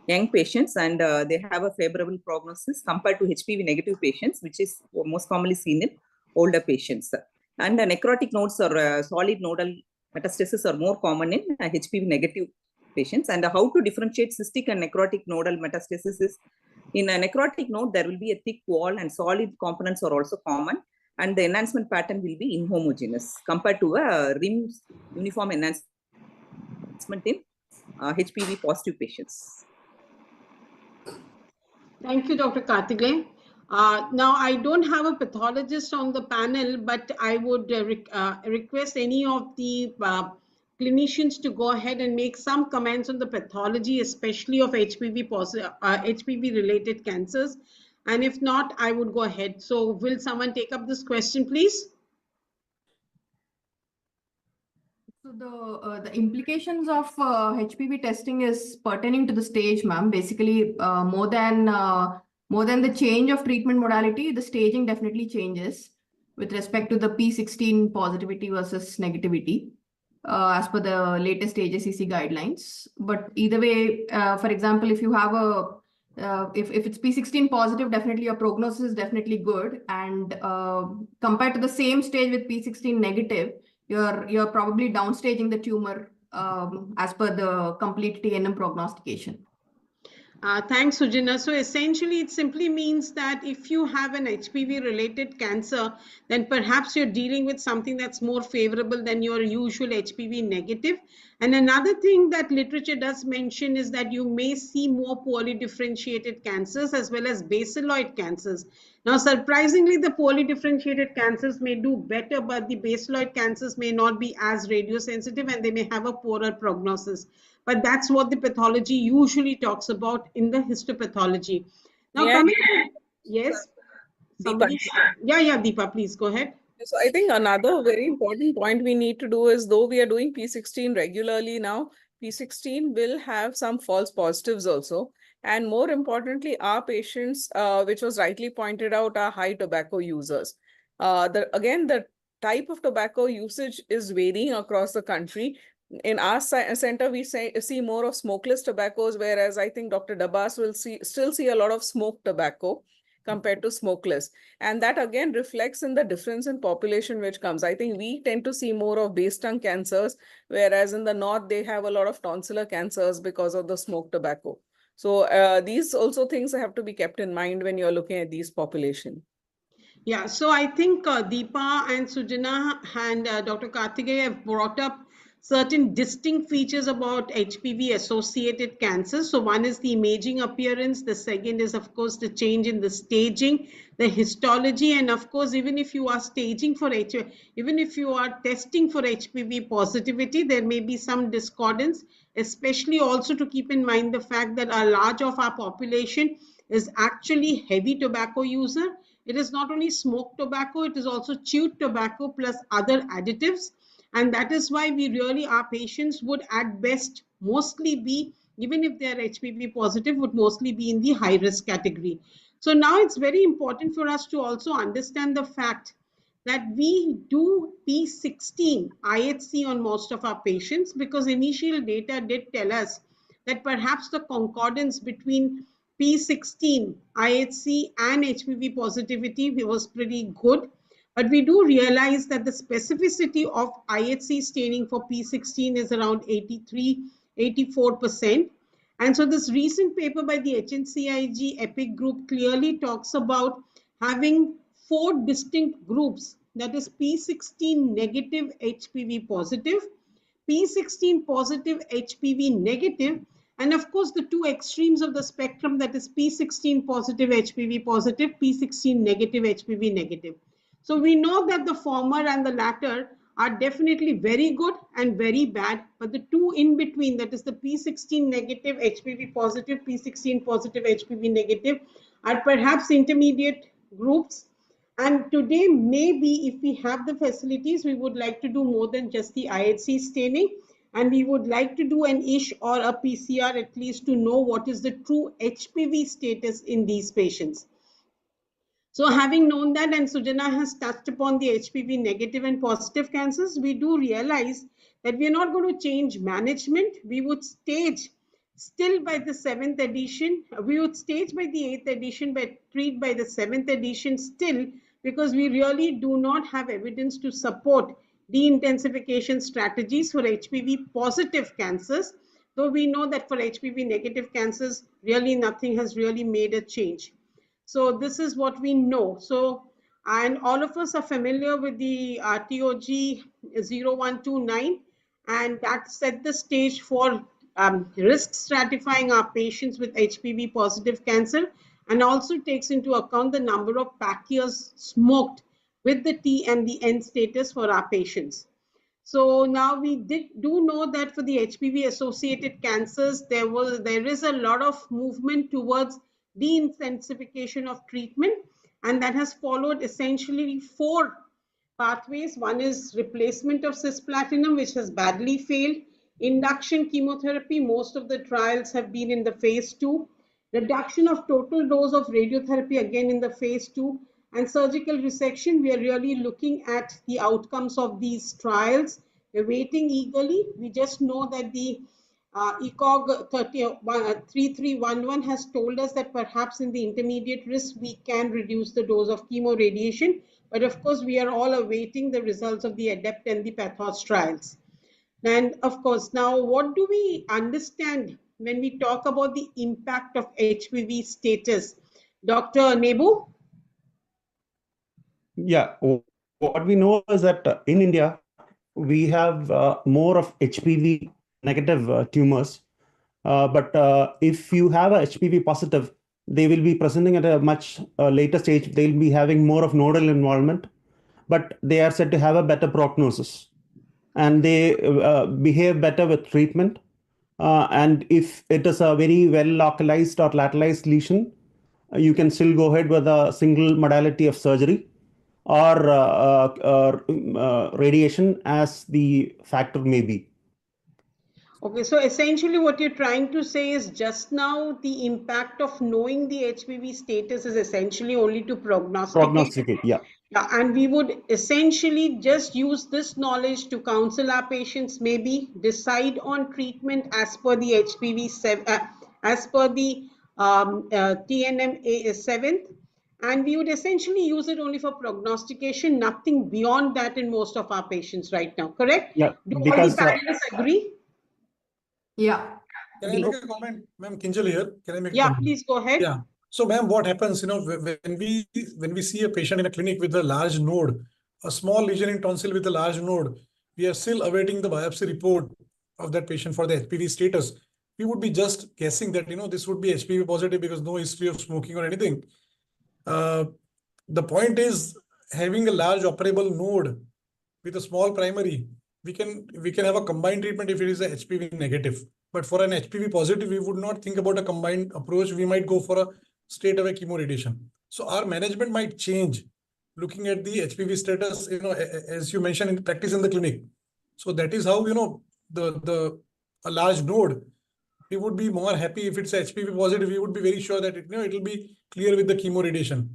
young patients, and they have a favorable prognosis compared to HPV negative patients, which is most commonly seen in older patients. And necrotic nodes or solid nodal metastasis are more common in HPV negative patients. And how to differentiate cystic and necrotic nodal metastasis is, in a necrotic node, there will be a thick wall and solid components are also common, and the enhancement pattern will be inhomogeneous compared to a rim uniform enhancement in HPV positive patients. Thank you, Dr. Karthikeyan. Now, I don't have a pathologist on the panel, but I would request any of the clinicians to go ahead and make some comments on the pathology, especially of HPV related cancers. And if not, I would go ahead. So will someone take up this question, please? So the implications of HPV testing is pertaining to the stage, ma'am. Basically, more than the change of treatment modality, the staging definitely changes with respect to the P16 positivity versus negativity, as per the latest AJCC guidelines. But either way, for example, if you have if it's P16 positive, definitely your prognosis is definitely good. And compared to the same stage with P16 negative, you're probably downstaging the tumor as per the complete TNM prognostication. Thanks, Sujina. So essentially, it simply means that if you have an HPV related cancer, then perhaps you're dealing with something that's more favorable than your usual HPV negative. And another thing that literature does mention is that you may see more poorly differentiated cancers as well as basaloid cancers. Now, surprisingly, the poorly differentiated cancers may do better, but the basaloid cancers may not be as radiosensitive and they may have a poorer prognosis. But that's what the pathology usually talks about in the histopathology. Now, coming to, yes, somebody, yeah, Deepa, please go ahead. So I think another very important point we need to do is, though we are doing P16 regularly now, P16 will have some false positives also. And more importantly, our patients, which was rightly pointed out, are high tobacco users. The type of tobacco usage is varying across the country. In our center, we see more of smokeless tobaccos, whereas I think Dr. Dabas will still see a lot of smoked tobacco compared to smokeless. And that again reflects in the difference in population which comes. I think we tend to see more of base tongue cancers, whereas in the north, they have a lot of tonsillar cancers because of the smoked tobacco. So these also things have to be kept in mind when you're looking at these population. Yeah, so I think Deepa and Sujana and Dr. Karthikeyan have brought up certain distinct features about HPV associated cancers. So one is the imaging appearance. The second is, of course, the change in the staging, the histology, and of course, even if you are testing for HPV positivity, there may be some discordance, especially also to keep in mind the fact that a large of our population is actually heavy tobacco user. It is not only smoked tobacco, it is also chewed tobacco plus other additives. And that is why we really, our patients would at best mostly be, even if they are HPV positive, would mostly be in the high risk category. So now it's very important for us to also understand the fact that we do P16 IHC on most of our patients, because initial data did tell us that perhaps the concordance between P16 IHC and HPV positivity was pretty good. But we do realize that the specificity of IHC staining for P16 is around 83-84%. And so this recent paper by the HNCIG EPIC group clearly talks about having 4 distinct groups, that is P16 negative HPV positive, P16 positive HPV negative, and of course the two extremes of the spectrum, that is P16 positive HPV positive, P16 negative HPV negative. So we know that the former and the latter are definitely very good and very bad, but the two in between, that is the P16 negative HPV positive, P16 positive HPV negative, are perhaps intermediate groups. And today, maybe if we have the facilities, we would like to do more than just the IHC staining, and we would like to do an ISH or a PCR at least to know what is the true HPV status in these patients. So having known that, and Sujana has touched upon the HPV negative and positive cancers, we do realize that we are not going to change management. We would stage still by the 7th edition. We would stage by the 8th edition, but treat by the 7th edition still, because we really do not have evidence to support de-intensification strategies for HPV positive cancers, though we know that for HPV negative cancers, really nothing has really made a change. So this is what we know. So, and all of us are familiar with the TOG 0129, and that set the stage for risk stratifying our patients with HPV positive cancer, and also takes into account the number of pack years smoked with the T and the N status for our patients. So now we do know that for the HPV associated cancers, there is a lot of movement towards de-intensification of treatment, and that has followed essentially 4 pathways. One is replacement of cisplatinum, which has badly failed. Induction chemotherapy, most of the trials have been in the phase 2. Reduction of total dose of radiotherapy, again in the phase 2. And surgical resection, we are really looking at the outcomes of these trials. We're waiting eagerly. We just know that the ECOG 3311 has told us that perhaps in the intermediate risk, we can reduce the dose of chemoradiation. But of course, we are all awaiting the results of the ADEPT and the PATHOS trials. And of course, now what do we understand when we talk about the impact of HPV status? Dr. Nebu? Yeah, what we know is that in India, we have more of HPV negative tumors. But if you have a HPV positive, they will be presenting at a much later stage. They'll be having more of nodal involvement, but they are said to have a better prognosis. And they behave better with treatment. And if it is a very well localized or lateralized lesion, you can still go ahead with a single modality of surgery or radiation as the factor may be. Okay, so essentially what you're trying to say is just now the impact of knowing the HPV status is essentially only to prognosticate. Yeah. Yeah, and we would essentially just use this knowledge to counsel our patients, maybe decide on treatment as per the HPV as per the TNM 7th, and we would essentially use it only for prognostication, nothing beyond that in most of our patients right now, correct? Yeah, do because all the panelists agree? Yeah. Can I make a comment, ma'am? Kinjal here. Can I make a comment? Please go ahead. Yeah. So, ma'am, what happens, when we see a patient in a clinic with a large node, a small lesion in tonsil with a large node, we are still awaiting the biopsy report of that patient for the HPV status. We would be just guessing that, this would be HPV positive because no history of smoking or anything. The point is having a large operable node with a small primary, we can have a combined treatment if it is a HPV negative. But for an HPV positive, we would not think about a combined approach. We might go for a straight away chemoradiation. So our management might change looking at the HPV status, as you mentioned in practice in the clinic. So that is how, a large node, we would be more happy if it's HPV positive. We would be very sure that it will be clear with the chemoradiation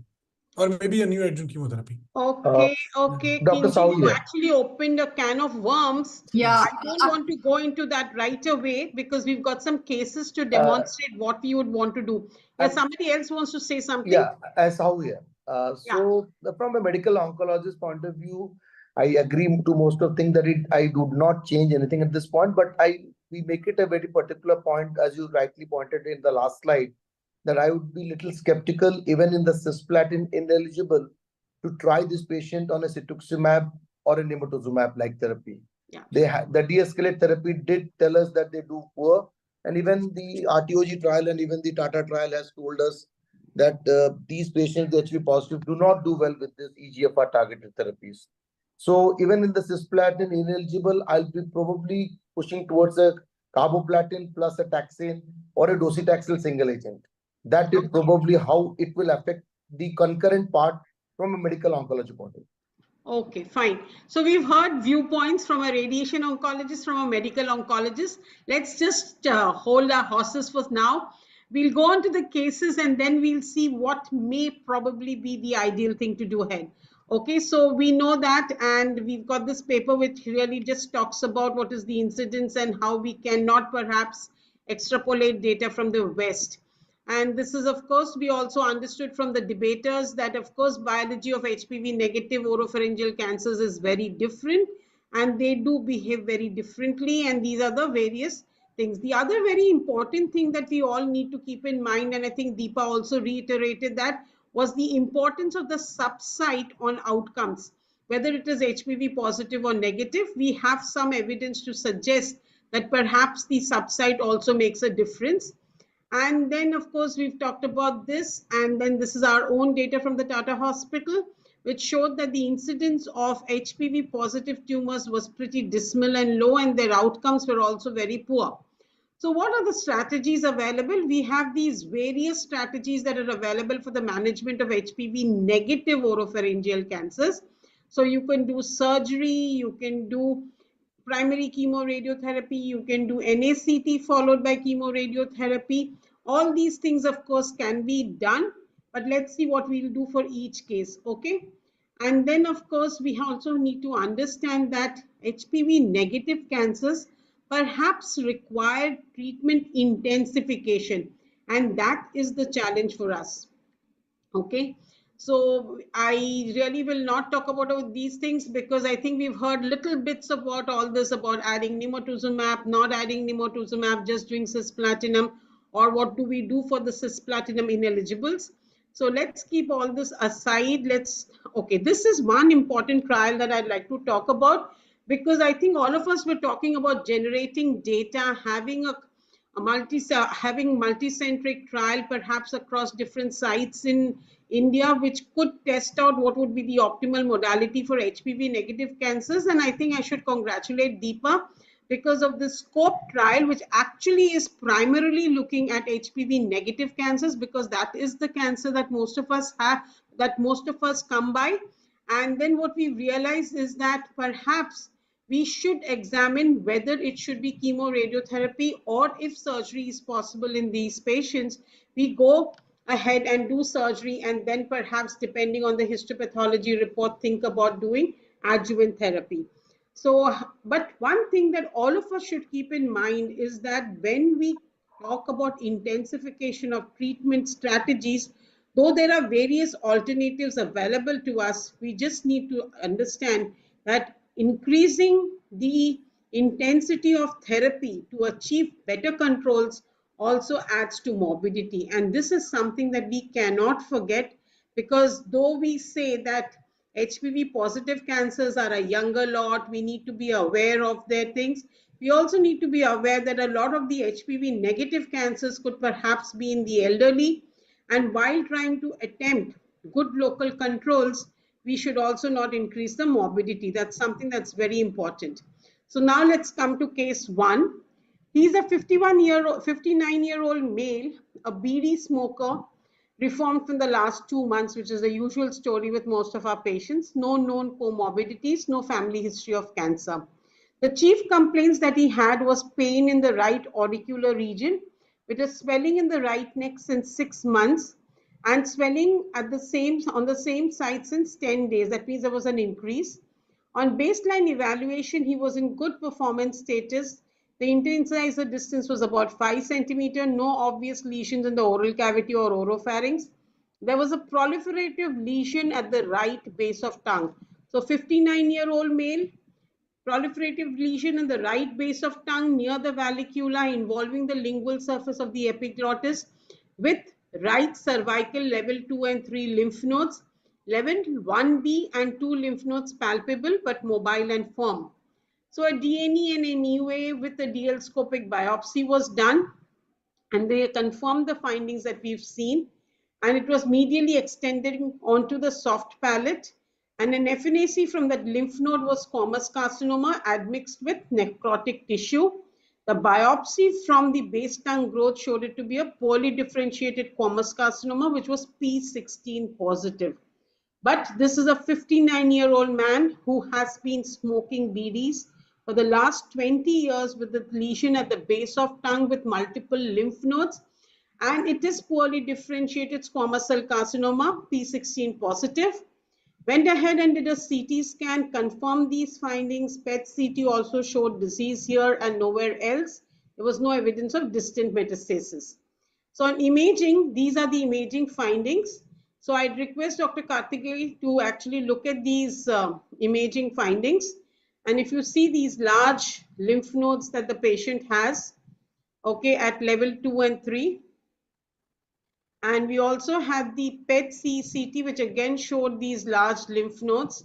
or maybe a new adjuvant chemotherapy. Okay, Dr. Kinji, Saul you here. actually opened a can of worms. Yeah. I don't want to go into that right away because we've got some cases to demonstrate what we would want to do. Yeah, somebody else wants to say something. Yeah, as how here. From a medical oncologist point of view, I agree to most of things that I do not change anything at this point, but we make it a very particular point, as you rightly pointed in the last slide, that I would be little skeptical even in the cisplatin ineligible to try this patient on a cetuximab or a nimetuzumab like therapy. Yeah. The de-escalate therapy did tell us that they do poor, and even the RTOG trial and even the Tata trial has told us that these patients, the HPV positive, do not do well with this EGFR targeted therapies. So even in the cisplatin ineligible, I'll be probably pushing towards a carboplatin plus a taxane or a docetaxel single agent. That is probably how it will affect the concurrent part from a medical oncology point of view. Okay, fine. So we've heard viewpoints from a radiation oncologist, from a medical oncologist. Let's just hold our horses for now. We'll go on to the cases and then we'll see what may probably be the ideal thing to do ahead. Okay, so we know that, and we've got this paper which really just talks about what is the incidence and how we cannot perhaps extrapolate data from the West. And this is, of course, we also understood from the debaters that, of course, biology of HPV negative oropharyngeal cancers is very different and they do behave very differently. And these are the various things. The other very important thing that we all need to keep in mind, and I think Deepa also reiterated that, was the importance of the subsite on outcomes. Whether it is HPV positive or negative, we have some evidence to suggest that perhaps the subsite also makes a difference. And then, of course, we've talked about this. And then this is our own data from the Tata Hospital, which showed that the incidence of HPV positive tumors was pretty dismal and low, and their outcomes were also very poor. So what are the strategies available? We have these various strategies that are available for the management of HPV negative oropharyngeal cancers. So you can do surgery, you can do primary chemoradiotherapy, you can do NACT followed by chemoradiotherapy. All these things, of course, can be done, but let's see what we'll do for each case, okay? And then, of course, we also need to understand that HPV negative cancers perhaps require treatment intensification, and that is the challenge for us, okay? So I really will not talk about these things because I think we've heard little bits about all this, about adding nimetuzumab, not adding nimetuzumab, just doing cisplatinum, or what do we do for the cisplatinum ineligibles. So let's keep all this aside. Okay, this is one important trial that I'd like to talk about, because I think all of us were talking about generating data, having having multi-centric trial perhaps across different sites in India, which could test out what would be the optimal modality for HPV negative cancers. And I think I should congratulate Deepa because of the SCOPE trial, which actually is primarily looking at HPV negative cancers, because that is the cancer that most of us have, that most of us come by. And then what we realized is that perhaps we should examine whether it should be chemoradiotherapy, or if surgery is possible in these patients, we go ahead and do surgery, and then perhaps, depending on the histopathology report, think about doing adjuvant therapy. So, but one thing that all of us should keep in mind is that when we talk about intensification of treatment strategies, though there are various alternatives available to us, we just need to understand that increasing the intensity of therapy to achieve better controls also adds to morbidity. And this is something that we cannot forget, because though we say that HPV positive cancers are a younger lot, we need to be aware of their things, we also need to be aware that a lot of the HPV negative cancers could perhaps be in the elderly. And while trying to attempt good local controls, we should also not increase the morbidity. That's something that's very important. So now let's come to case one. He's a 59-year-old male, a beady smoker, reformed from the last 2 months, which is the usual story with most of our patients. No known comorbidities, no family history of cancer. The chief complaints that he had was pain in the right auricular region, with a swelling in the right neck since 6 months, and swelling on the same side since 10 days. That means there was an increase. On baseline evaluation, he was in good performance status. The interincisor distance was about 5 centimeter, no obvious lesions in the oral cavity or oropharynx. There was a proliferative lesion at the right base of tongue. So 59-year-old male, proliferative lesion in the right base of tongue near the vallecula involving the lingual surface of the epiglottis with right cervical level 2 and 3 lymph nodes, level 1B and 2 lymph nodes palpable but mobile and firm. So a DNA and an EUA with a DL-scopic biopsy was done, and they confirmed the findings that we've seen, and it was medially extending onto the soft palate, and an FNAC from that lymph node was squamous carcinoma admixed with necrotic tissue. The biopsy from the base tongue growth showed it to be a poorly differentiated squamous carcinoma, which was P16 positive. But this is a 59-year-old man who has been smoking BDs for the last 20 years with the lesion at the base of tongue with multiple lymph nodes, and it is poorly differentiated squamous cell carcinoma, P16 positive. Went ahead and did a CT scan, confirmed these findings. PET CT also showed disease here and nowhere else. There was no evidence of distant metastasis. So on imaging, these are the imaging findings. So I'd request Dr. Karthikeyan to actually look at these imaging findings. And if you see these large lymph nodes that the patient has, okay, at level 2 and 3. And we also had the PET-CT, which again showed these large lymph nodes.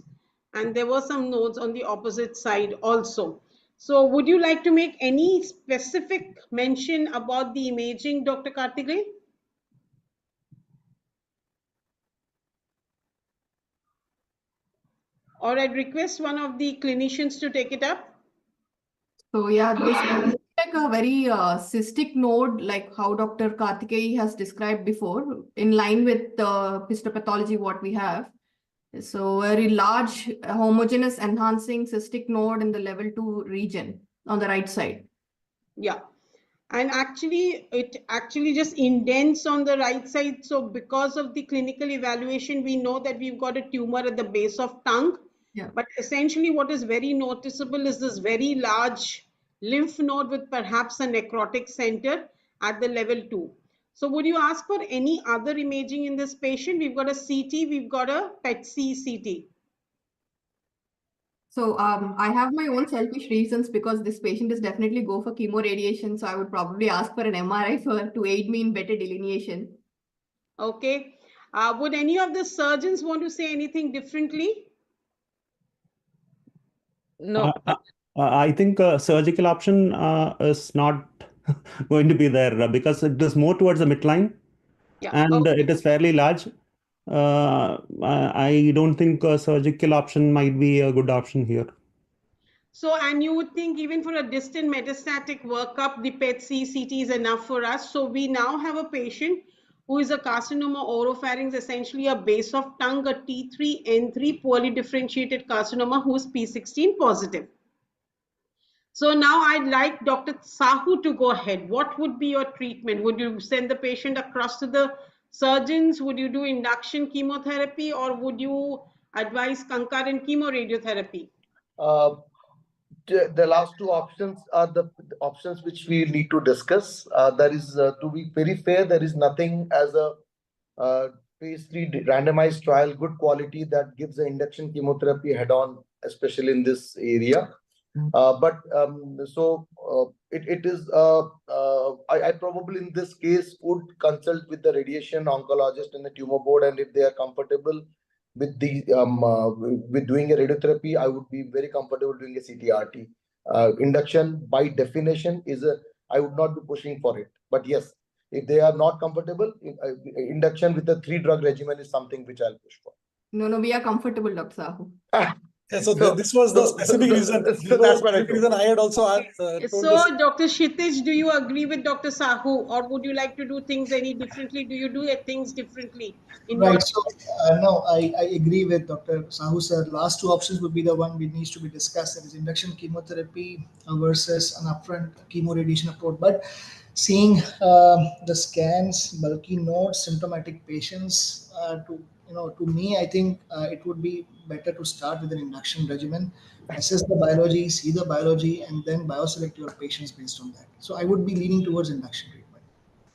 And there were some nodes on the opposite side also. So would you like to make any specific mention about the imaging, Dr. Karthikeyan? Or I'd request one of the clinicians to take it up. So yeah, this looks like a very cystic node, like how Dr. Karthikeyan has described before, in line with the histopathology what we have. So very large, homogeneous, enhancing cystic node in the level 2 region on the right side. Yeah. And actually, it actually just indents on the right side. So because of the clinical evaluation, we know that we've got a tumor at the base of tongue. Yeah. But essentially what is very noticeable is this very large lymph node with perhaps a necrotic center at the level 2. So would you ask for any other imaging in this patient? We've got a CT, we've got a PET-CT. So I have my own selfish reasons because this patient is definitely go for chemoradiation. So I would probably ask for an MRI to aid me in better delineation. Okay. Would any of the surgeons want to say anything differently? No. I think surgical option is not going to be there because it is more towards the midline, and it is fairly large. I don't think a surgical option might be a good option here. So, and you would think even for a distant metastatic workup, the PET-CT is enough for us. So we now have a patient who is a carcinoma oropharynx, essentially a base of tongue, a T3N3 poorly differentiated carcinoma who is P16 positive. So now I'd like Dr. Sahu to go ahead. What would be your treatment? Would you send the patient across to the surgeons? Would you do induction chemotherapy, or would you advise concurrent chemoradiotherapy? The last two options are the options which we need to discuss. There is, to be very fair, there is nothing as a phase 3 randomized trial, good quality, that gives the induction chemotherapy head-on, especially in this area. It is, I probably in this case would consult with the radiation oncologist and the tumor board, and if they are comfortable with the with doing a radiotherapy, I would be very comfortable doing a CTRT. Induction by definition is I would not be pushing for it. But yes, if they are not comfortable, induction with a 3-drug regimen is something which I'll push for. No, we are comfortable, Dr. Sahu. Yeah, so this was the specific reason. So that's what I told. Reason I had also told So, this. Dr. Kshitij, do you agree with Dr. Sahu, or would you like to do things any differently? Do you do things differently in your? Right. So no, I agree with Dr. Sahu sir. Last two options would be the one which needs to be discussed. That is induction chemotherapy versus an upfront chemo radiation approach. But seeing the scans, bulky nodes, symptomatic patients, to me, I think it would be better to start with an induction regimen, assess the biology, see the biology, and then bioselect your patients based on that. So I would be leaning towards induction treatment.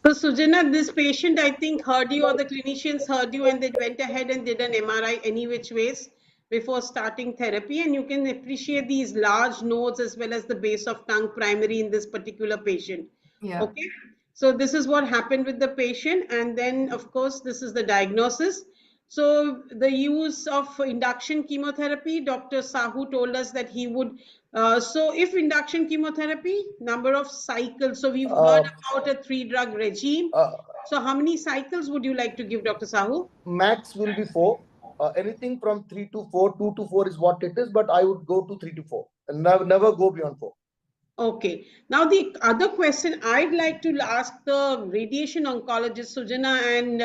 So, Sujana, this patient, I think, heard you, or the clinicians heard you, and they went ahead and did an MRI any which ways before starting therapy. And you can appreciate these large nodes as well as the base of tongue primary in this particular patient. Yeah. Okay. So this is what happened with the patient. And then, of course, this is the diagnosis. So the use of induction chemotherapy, Dr. Sahu told us that he would. So if induction chemotherapy, number of cycles. So we've heard about a 3-drug regime. So how many cycles would you like to give, Dr. Sahu? Max will be 4. Anything from 3 to 4, 2 to 4 is what it is, but I would go to 3 to 4 and never go beyond 4. Okay. Now the other question I'd like to ask the radiation oncologist Sujana and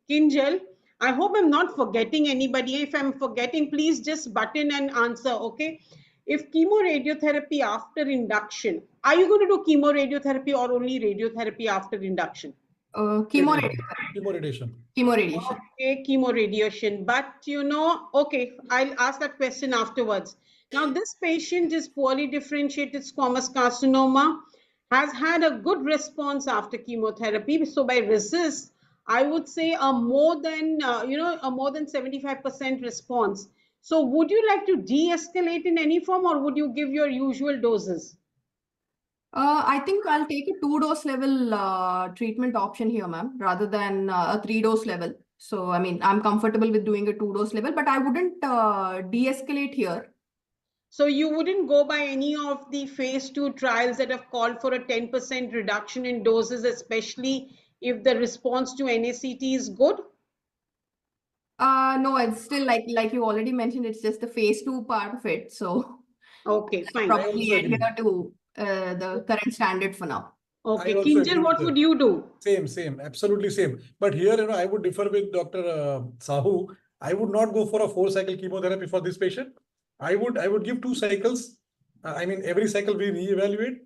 Kinjal. I hope I'm not forgetting anybody. If I'm forgetting, please just butt in and answer. Okay. If chemoradiotherapy after induction, are you going to do chemoradiotherapy or only radiotherapy after induction? Chemoradiation. Chemoradiation. Okay, chemoradiation. But okay, I'll ask that question afterwards. Now, this patient is poorly differentiated squamous carcinoma, has had a good response after chemotherapy. So by RECIST, I would say a more than 75% response. So would you like to de-escalate in any form, or would you give your usual doses? I think I'll take a 2-dose level treatment option here, ma'am, rather than a 3-dose level. So, I mean, I'm comfortable with doing a 2-dose level, but I wouldn't de-escalate here. So you wouldn't go by any of the phase 2 trials that have called for a 10% reduction in doses, especially if the response to NACT is good? No, it's still like you already mentioned, it's just the phase 2 part of it. So okay, fine. Probably adhere to the current standard for now. Okay, Kinjal, what would you do? Same, absolutely same. But here, I would differ with Dr. Sahu. I would not go for a 4-cycle chemotherapy for this patient. I would give 2 cycles. I mean, every cycle we reevaluate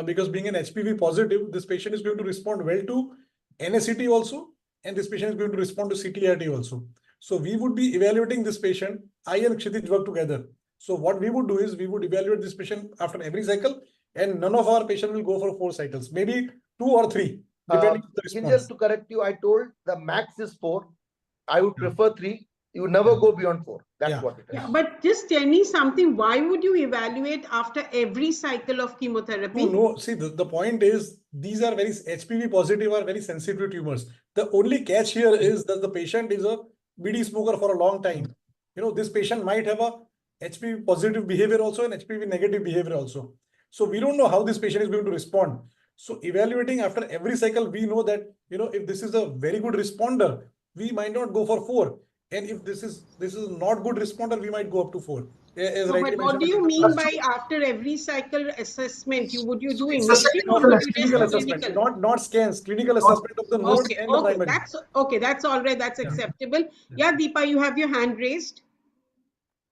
because being an HPV positive, this patient is going to respond well to NACT also, and this patient is going to respond to CTRT also. So we would be evaluating this patient. I and Kshitij work together. So what we would do is we would evaluate this patient after every cycle, and none of our patients will go for 4 cycles, maybe 2 or 3, depending on the response. Kinjal, to correct you, I told the max is 4. I would prefer 3. You would never go beyond 4. That's what it is. Yeah, but just tell me something. Why would you evaluate after every cycle of chemotherapy? No, see, the point is these are very HPV positive or very sensitive tumors. The only catch here is that the patient is a BD smoker for a long time. This patient might have a HPV positive behavior also and HPV negative behavior also. So we don't know how this patient is going to respond. So evaluating after every cycle, we know that, if this is a very good responder, we might not go for 4. And if this is not good responder, we might go up to 4. But what do you mean by after every cycle assessment? Would you do imaging or would you clinical assessment, not scans, clinical assessment of the node and the primary. That's all right. That's acceptable. Yeah, Deepa, you have your hand raised.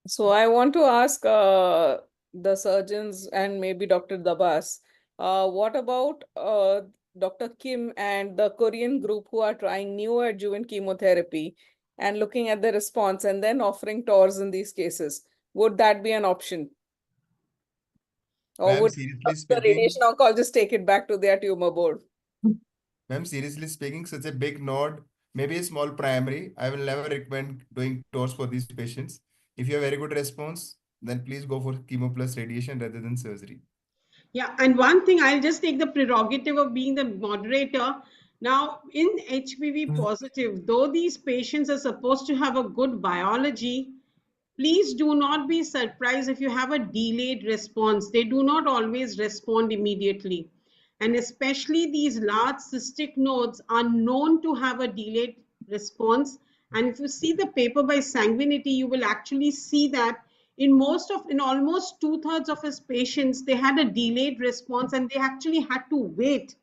So I want to ask the surgeons and maybe Dr. Dabas, what about Dr. Kim and the Korean group who are trying neoadjuvant chemotherapy and looking at the response and then offering TORs in these cases? Would that be an option? Or would the radiation oncologist take it back to their tumor board? Ma'am, seriously speaking, such a big node, maybe a small primary, I will never recommend doing TORs for these patients. If you have very good response, then please go for chemo plus radiation rather than surgery. Yeah, and one thing, I'll just take the prerogative of being the moderator. Now, in HPV positive, though these patients are supposed to have a good biology, please do not be surprised if you have a delayed response. They do not always respond immediately. And especially these large cystic nodes are known to have a delayed response. And if you see the paper by Sanguinity, you will actually see that in almost 2/3 of his patients, they had a delayed response and they actually had to wait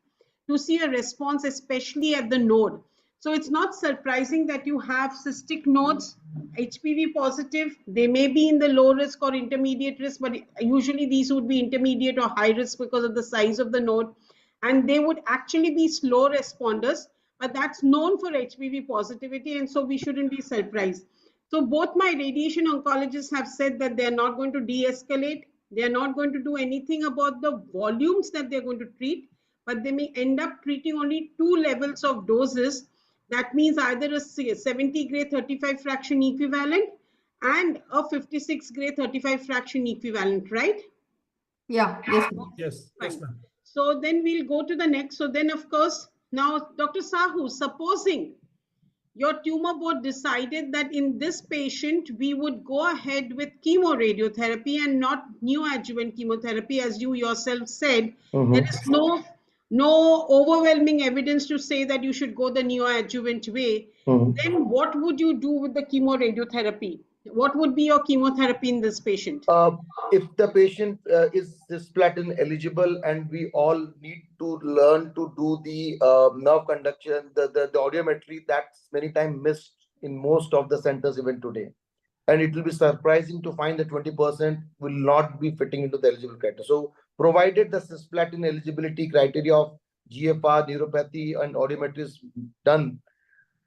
to see a response, especially at the node. So it's not surprising that you have cystic nodes, HPV positive. They may be in the low risk or intermediate risk, but usually these would be intermediate or high risk because of the size of the node. And they would actually be slow responders, but that's known for HPV positivity, and so we shouldn't be surprised. So both my radiation oncologists have said that they're not going to de-escalate. They're not going to do anything about the volumes that they're going to treat, but they may end up treating only 2 levels of doses. That means either a 70 gray 35 fraction equivalent and a 56 gray 35 fraction equivalent, right? Yeah, yes, ma'am. Yes, yes, ma'am. So then we'll go to the next. So then, of course, now, Dr. Sahu, supposing your tumor board decided that in this patient, we would go ahead with chemoradiotherapy and not neoadjuvant chemotherapy, as you yourself said, there is no overwhelming evidence to say that you should go the neoadjuvant way. Then what would you do with the chemoradiotherapy? What would be your chemotherapy in this patient? If the patient is cisplatin eligible, and we all need to learn to do the nerve conduction, the audiometry, that's many times missed in most of the centers even today. And it will be surprising to find that 20% will not be fitting into the eligible criteria. So provided the cisplatin eligibility criteria of GFR, neuropathy, and audiometry is done,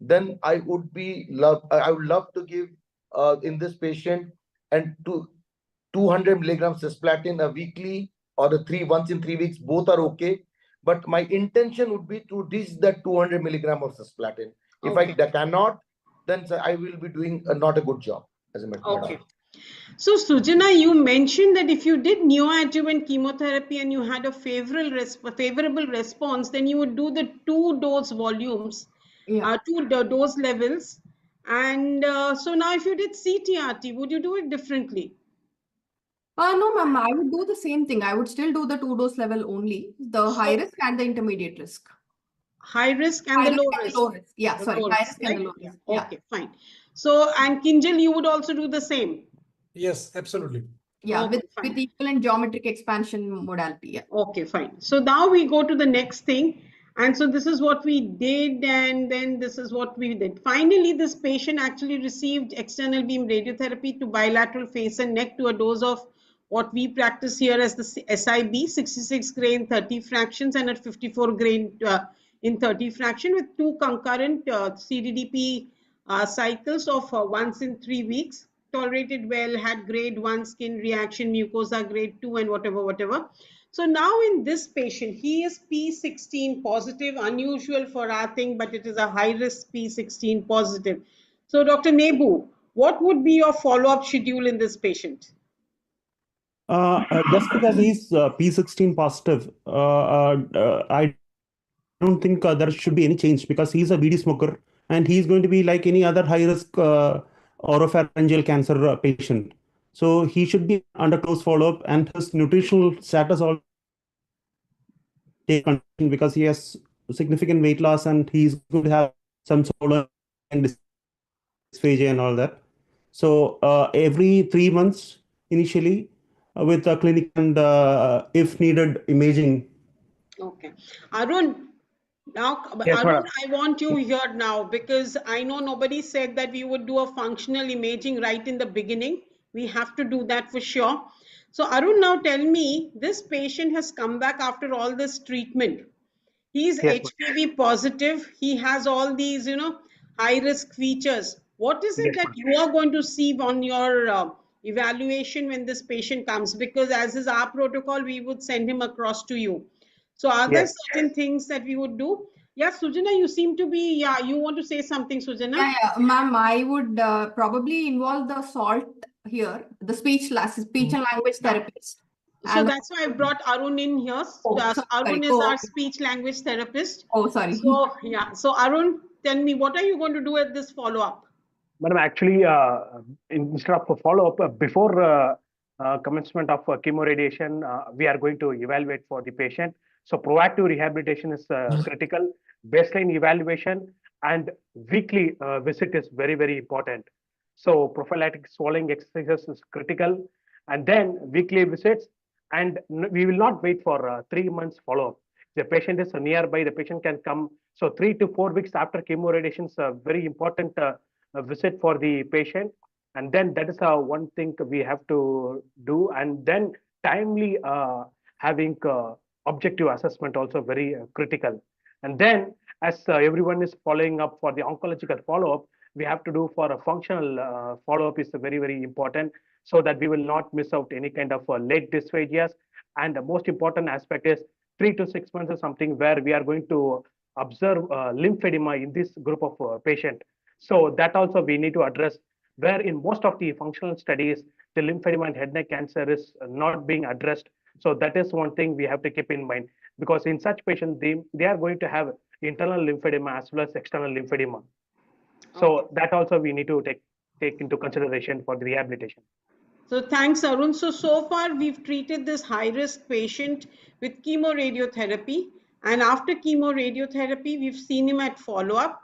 then I would love to give in this patient and 200 milligrams cisplatin a weekly or once in 3 weeks, both are okay. But my intention would be to reach that 200 milligram of cisplatin. If I cannot, then I will be doing not a good job as a medical. Okay. So Sujana, you mentioned that if you did neoadjuvant chemotherapy and you had a favorable response, then you would do the 2 dose volumes, 2 dose levels. And so now if you did CTRT, would you do it differently? No, ma'am, I would do the same thing. I would still do the 2 dose level only, the high risk and the intermediate risk. High risk and the low risk. Yeah, sorry, high risk and the low risk. Okay, fine. So, and Kinjal, you would also do the same? Yes, absolutely. Yeah, with equivalent geometric expansion modality. Yeah. Okay, fine. So now we go to the next thing. And so this is what we did, and then this is what we did. Finally, this patient actually received external beam radiotherapy to bilateral face and neck to a dose of what we practice here as the SIB, 66 gray in 30 fractions and at 54 gray in 30 fraction with 2 concurrent CDDP cycles of once in 3 weeks. Tolerated well, had grade 1 skin reaction, mucosa grade 2 and whatever. So now in this patient, he is P16 positive, unusual for our thing, but it is a high risk P16 positive. So Dr. Nebu, what would be your follow-up schedule in this patient? Just because he's P16 positive, I don't think there should be any change because he's a BD smoker and he's going to be like any other high risk oropharyngeal cancer patient. So he should be under close follow-up, and his nutritional status all take condition because he has significant weight loss and he's going to have some sort of dysphagia and all that. So every 3 months initially with the clinic and if needed imaging. Okay. Arun, now, yes, Arun, I want you here now because I know nobody said that we would do a functional imaging right in the beginning. We have to do that for sure. So Arun, now tell me, this patient has come back after all this treatment. He's HPV positive. He has all these, high risk features. What is it that you are going to see on your evaluation when this patient comes? Because as is our protocol, we would send him across to you. So are there certain things that we would do? Yeah, Sujana, you seem to be, you want to say something, Sujana? Yeah, ma'am, I would probably involve the SALT here, the speech and language therapist. So that's why I brought Arun in here. Arun is our speech language therapist. Oh, sorry. So, yeah. So Arun, tell me, what are you going to do at this follow-up? Madam, actually, instead of a follow-up, before commencement of chemoradiation, we are going to evaluate for the patient. So proactive rehabilitation is critical. Baseline evaluation and weekly visit is very, very important. So prophylactic swallowing exercises is critical. And then weekly visits. And we will not wait for 3 months follow-up. The patient is nearby, the patient can come. So 3 to 4 weeks after chemoradiation is a very important visit for the patient. And then that is one thing we have to do. And then timely having objective assessment also very critical. And then as everyone is following up for the oncological follow-up, we have to do for a functional follow-up is very, very important so that we will not miss out any kind of late dysphagias. And the most important aspect is 3 to 6 months is something where we are going to observe lymphedema in this group of patient. So that also we need to address, where in most of the functional studies, the lymphedema and head neck cancer is not being addressed. So that is one thing we have to keep in mind, because in such patients, they are going to have internal lymphedema as well as external lymphedema. So that also we need to take into consideration for the rehabilitation. So thanks, Arun. So far we've treated this high-risk patient with chemoradiotherapy, and after chemoradiotherapy, we've seen him at follow-up.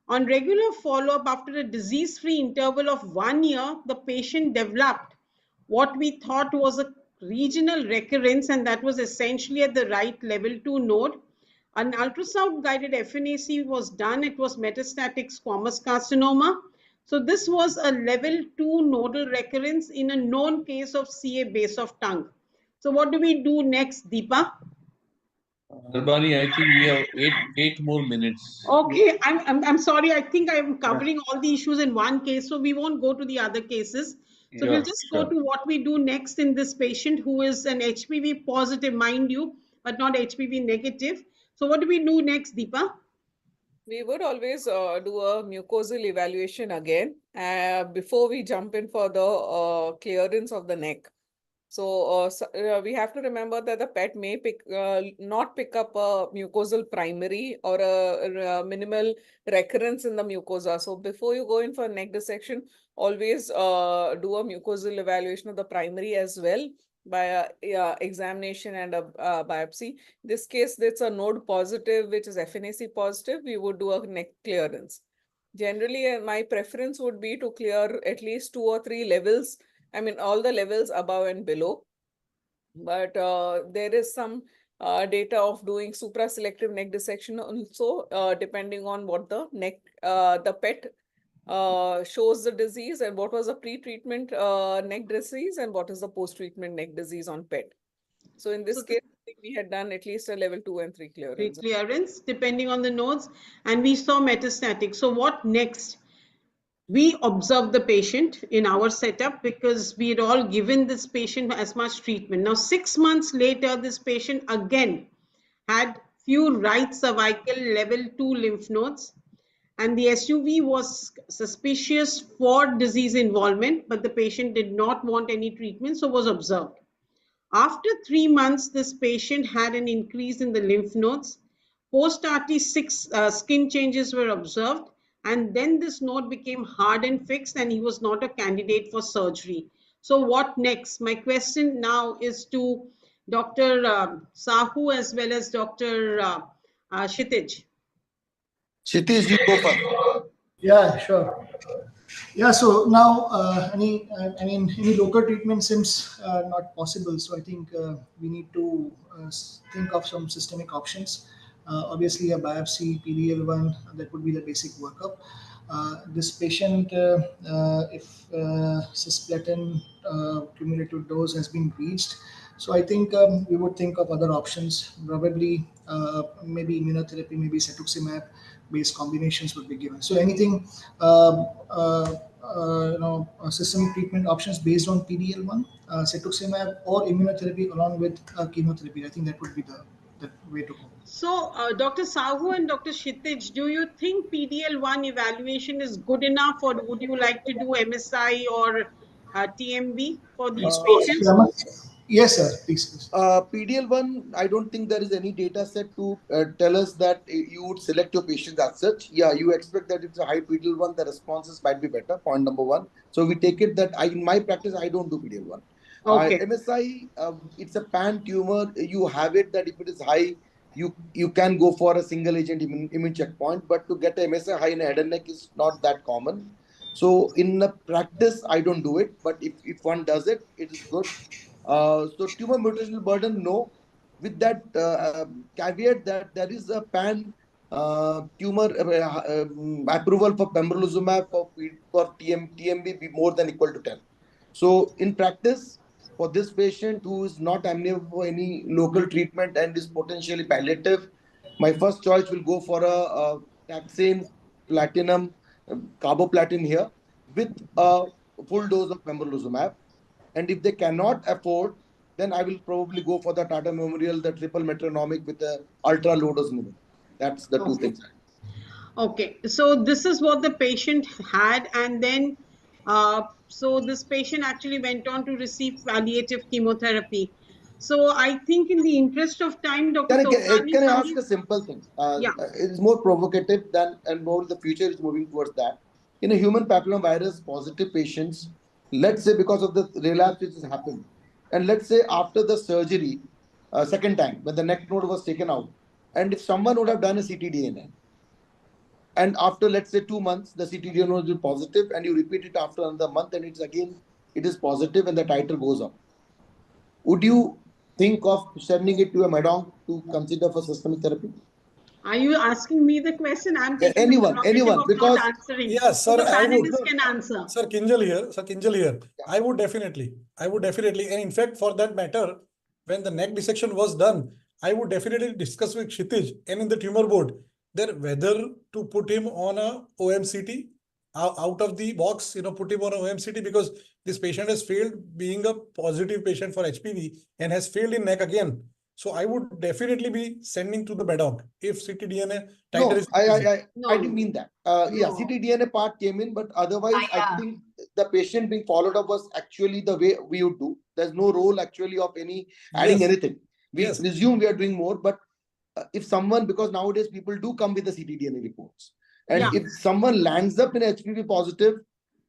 On regular follow-up, after a disease-free interval of 1 year, the patient developed what we thought was a regional recurrence, and that was essentially at the right level 2 node. An ultrasound-guided FNAC was done. It was metastatic squamous carcinoma. So this was a level 2 nodal recurrence in a known case of CA base of tongue. So what do we do next, Deepa? Darbani, I think we have eight more minutes. Okay, I'm sorry. I think I'm covering all the issues in one case, so we won't go to the other cases. So we'll just go to what we do next in this patient who is an HPV positive, mind you, but not HPV negative. So what do we do next, Deepa? We would always do a mucosal evaluation again before we jump in for the clearance of the neck. So we have to remember that the PET may not pick up a mucosal primary or a minimal recurrence in the mucosa. So before you go in for neck dissection, always do a mucosal evaluation of the primary as well by examination and a biopsy. In this case, it's a node positive, which is FNAC positive. We would do a neck clearance. Generally, my preference would be to clear at least 2 or 3 levels. I mean, all the levels above and below. But there is some data of doing supraselective neck dissection also, depending on what the neck, the PET shows the disease and what was the pre-treatment neck disease and what is the post-treatment neck disease on PET. So in this case, I think we had done at least a level 2 and 3 clearance. 3 clearance, depending on the nodes, and we saw metastatic. So what next? We observed the patient in our setup because we had all given this patient as much treatment. Now, 6 months later, this patient again had few right cervical level 2 lymph nodes, and the SUV was suspicious for disease involvement, but the patient did not want any treatment, so was observed. After 3 months, this patient had an increase in the lymph nodes. Post-RT skin changes were observed, and then this node became hard and fixed, and he was not a candidate for surgery. So what next? My question now is to Dr. Sahu as well as Dr. Kshitij. Kshitij, you go first. Yeah, sure. Yeah, so now any local treatment seems not possible. So I think we need to think of some systemic options. Obviously, a biopsy, PDL1, that would be the basic workup. This patient, if cisplatin cumulative dose has been reached, so I think we would think of other options. Probably maybe immunotherapy, maybe cetuximab based combinations would be given. So anything, systemic treatment options based on PDL1, cetuximab, or immunotherapy along with chemotherapy. I think that would be the way to go. So, Dr. Sahu and Dr. Kshitij, do you think PDL1 evaluation is good enough, or would you like to do MSI or TMB for these patients? Yes, sir. Please. PDL1, I don't think there is any data set to tell us that you would select your patients as such. Yeah, you expect that it's a high PDL1, the responses might be better, point number one. So we take it that in my practice, I don't do PDL1. Okay. MSI, it's a pan tumor. You have it that if it is high, you can go for a single agent immune checkpoint, but to get a MSI high in a head and neck is not that common. So in the practice, I don't do it, but if one does it, it is good. So tumor mutational burden, no. With that caveat that there is a pan tumor approval for pembrolizumab for TMB be more than equal to 10. So in practice, for this patient who is not amenable for any local treatment and is potentially palliative, my first choice will go for a taxane platinum carboplatin here with a full dose of pembrolizumab. And if they cannot afford, then I will probably go for the Tata Memorial, the triple metronomic with the ultra low dose inhibitor. That's the two things. Okay, so this is what the patient had, and then so this patient actually went on to receive palliative chemotherapy. So I think in the interest of time, Dr. Toprani, Can I ask a simple thing? Yeah. It's more provocative than, and more the future is moving towards that. In a human papillomavirus positive patients, let's say because of the relapse which has happened, and let's say after the surgery, second time when the neck node was taken out, and if someone would have done a ctDNA, and after let's say 2 months the ctDNA node is positive, and you repeat it after another month, and it is positive, and the titer goes up, would you think of sending it to a medonc to consider for systemic therapy? Are you asking me the question? I'm taking Anyone, the prerogative of because not answering. Yes, So sir, the I would. panelists can answer. Sir Kinjal here. I would definitely, and in fact, for that matter, when the neck dissection was done, I would definitely discuss with Kshitij and in the tumor board that whether to put him on a OMCT out of the box, put him on a OMCT, because this patient has failed being a positive patient for HPV and has failed in neck again. So I would definitely be sending to the medonc if ctDNA titer is. I didn't mean that. Yeah, ctDNA part came in, but otherwise, I think the patient being followed up was actually the way we would do. There's no role actually of any adding anything. We presume we are doing more, but if someone, because nowadays people do come with the ctDNA reports, and if someone lands up in HPV positive,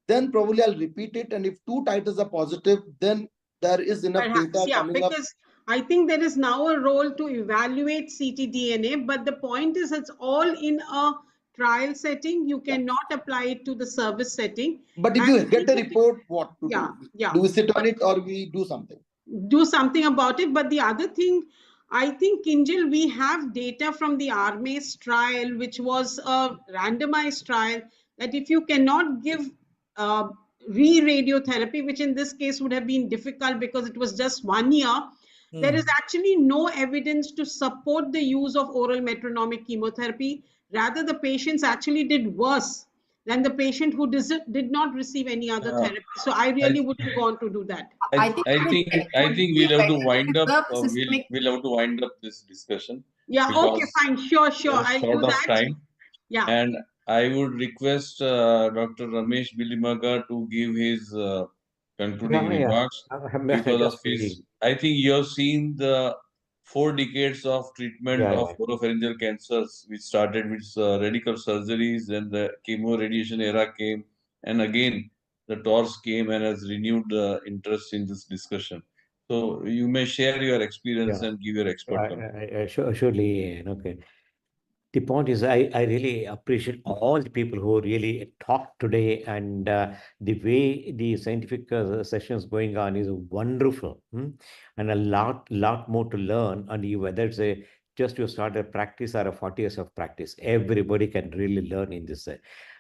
then probably I'll repeat it. And if 2 titers are positive, then there is enough data coming up. Because I think there is now a role to evaluate ctDNA, but the point is it's all in a trial setting. You cannot apply it to the service setting. But if you get a report, what to do? Yeah. Do we sit on it or we do something? Do something about it. But the other thing, I think, Kinjal, we have data from the RMACE trial, which was a randomized trial, that if you cannot give re-radiotherapy, which in this case would have been difficult because it was just 1 year, there is actually no evidence to support the use of oral metronomic chemotherapy. Rather, the patients actually did worse than the patient who did not receive any other therapy. So I really wouldn't want to do that. I think we'll have to wind up. We'll have to wind up this discussion. Yeah. Okay. Fine. Sure. I'll Short do of that. time. Yeah. And I would request Dr. Ramesh Bilimaga to give his concluding remarks because of his. I think you have seen the 4 decades of treatment of oropharyngeal cancers, which started with radical surgeries, and the chemo radiation era came, and again the TORS came and has renewed interest in this discussion. So you may share your experience and give your expert comment. Surely, okay. The point is, I really appreciate all the people who really talked today, and the way the scientific sessions going on is wonderful, and a lot more to learn. And whether it's just you start a practice or a 40 years of practice, everybody can really learn in this.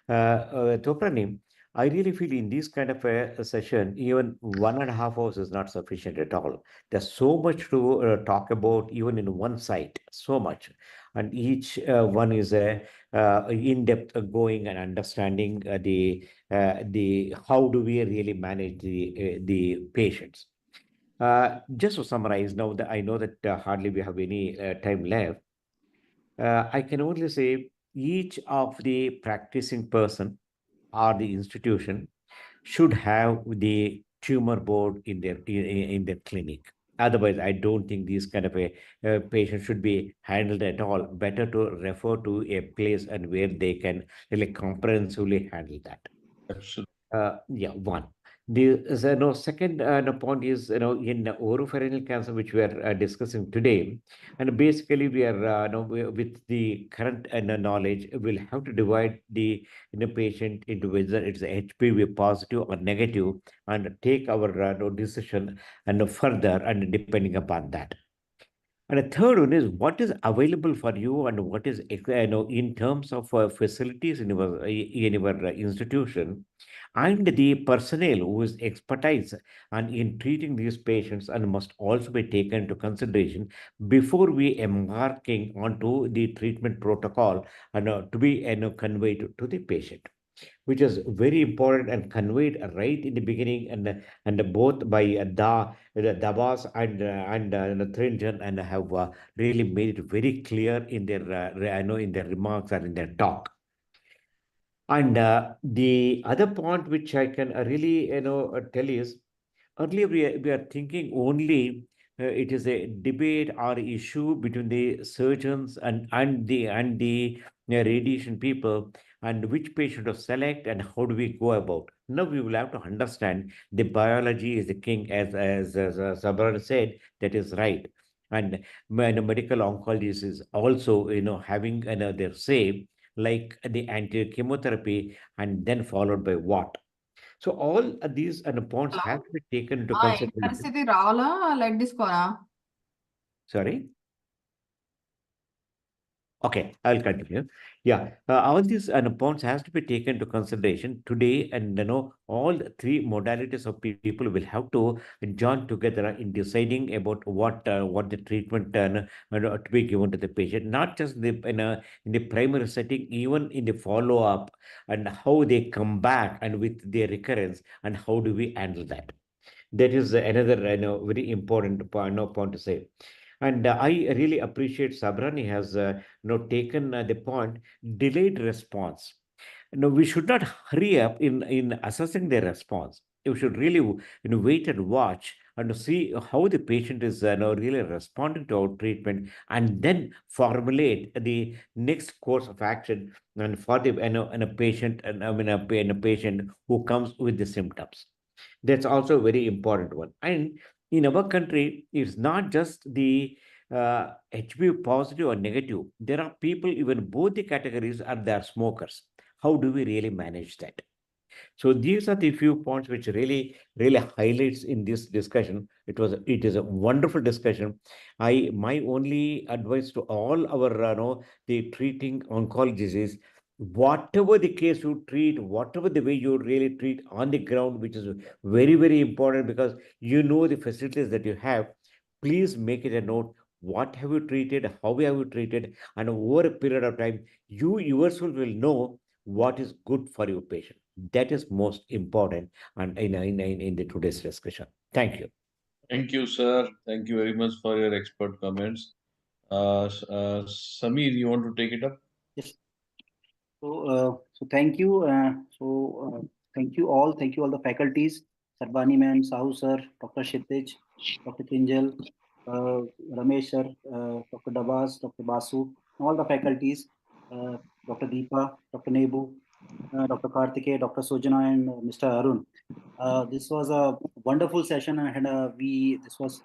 Toprani, I really feel in this kind of a session, even 1.5 hours is not sufficient at all. There's so much to talk about, even in one site, so much. And each one is in-depth going and understanding the how do we really manage the patients. Just to summarize, now that I know that hardly we have any time left, I can only say each of the practicing person or the institution should have the tumor board in their clinic. Otherwise, I don't think these kind of a patient should be handled at all. Better to refer to a place and where they can really comprehensively handle that. Absolutely. Yeah, one. The second point is in oropharyngeal cancer, which we are discussing today, and basically we are with the current knowledge, we'll have to divide the patient into whether it's HPV positive or negative, and take our decision and further and depending upon that. And the third one is what is available for you and what is in terms of facilities in your institution, and the personnel who is expertise and in treating these patients and must also be taken into consideration before we embarking onto the treatment protocol and to be conveyed to the patient, which is very important and conveyed right in the beginning, and both by Dabas and Trinjan, and have really made it very clear in their in their remarks and in their talk. And the other point which I can really tell is, earlier we are thinking only it is a debate or issue between the surgeons and the radiation people, and which patient to select and how do we go about. Now we will have to understand the biology is the king, as Sabran said, that is right. And medical oncologist is also having their say, like the anti-chemotherapy, and then followed by what. So all these points have to be taken into consideration. పరిస్థితి రావాలా light తీసుకోరా? Sorry. Okay, I'll continue. Yeah, all these points has to be taken into consideration today, and all three modalities of people will have to join together in deciding about what the treatment to be given to the patient, not just in the primary setting, even in the follow up, and how they come back and with their recurrence, and how do we handle that. That is another very important point to say. And I really appreciate Sabrani has taken the point delayed response. We should not hurry up in assessing their response. We should really wait and watch and see how the patient is really responding to our treatment, and then formulate the next course of action and for the a patient, and a patient who comes with the symptoms. That's also a very important one. And in our country, it's not just the HPV positive or negative. There are people, even both the categories, are they are smokers. How do we really manage that? So these are the few points which really highlights in this discussion. It is a wonderful discussion. My only advice to all our the treating oncologists is, whatever the case you treat, whatever the way you really treat on the ground, which is very, very important, because the facilities that you have, please make it a note. What have you treated? How have you treated? And over a period of time, you yourself will know what is good for your patient. That is most important, and in the today's discussion. Thank you. Thank you, sir. Thank you very much for your expert comments. Sameer, you want to take it up? Yes. So thank you. Thank you all. Thank you all the faculties, Sarbani ma'am, Sahu sir, Dr. Kshitij, Dr. Kinjal, Ramesh sir, Dr. Dabas, Dr. Basu, all the faculties, Dr. Deepa, Dr. Nebu, Dr. Karthike, Dr. Sujana, and Mr. Arun. This was a wonderful session, and this was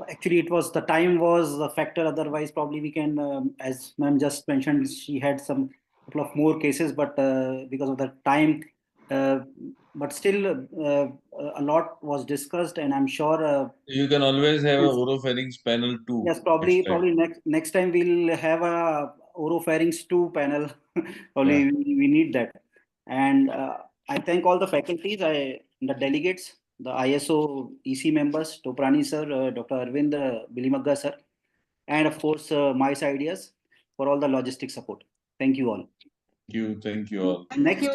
actually, it was, the time was a factor. Otherwise, probably we can, as ma'am just mentioned, she had some couple of more cases, but because of the time, but still a lot was discussed, and I'm sure you can always have a oropharynx panel too. Yes, probably next time we'll have a oropharynx 2 panel. Probably Yeah. we need that. And I thank all the faculties, the delegates, the ISO EC members, Toprani sir, Dr. Arvind Bilimagga sir, and of course Mice Ideas for all the logistic support. Thank you all. Thank you all. Next,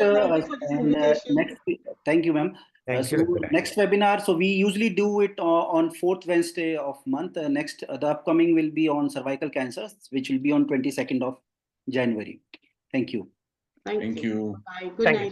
thank you, ma'am. Next webinar, so we usually do it on 4th Wednesday of month. The upcoming will be on cervical cancer, which will be on 22nd of January. Thank you. Thank you. Bye. Good night.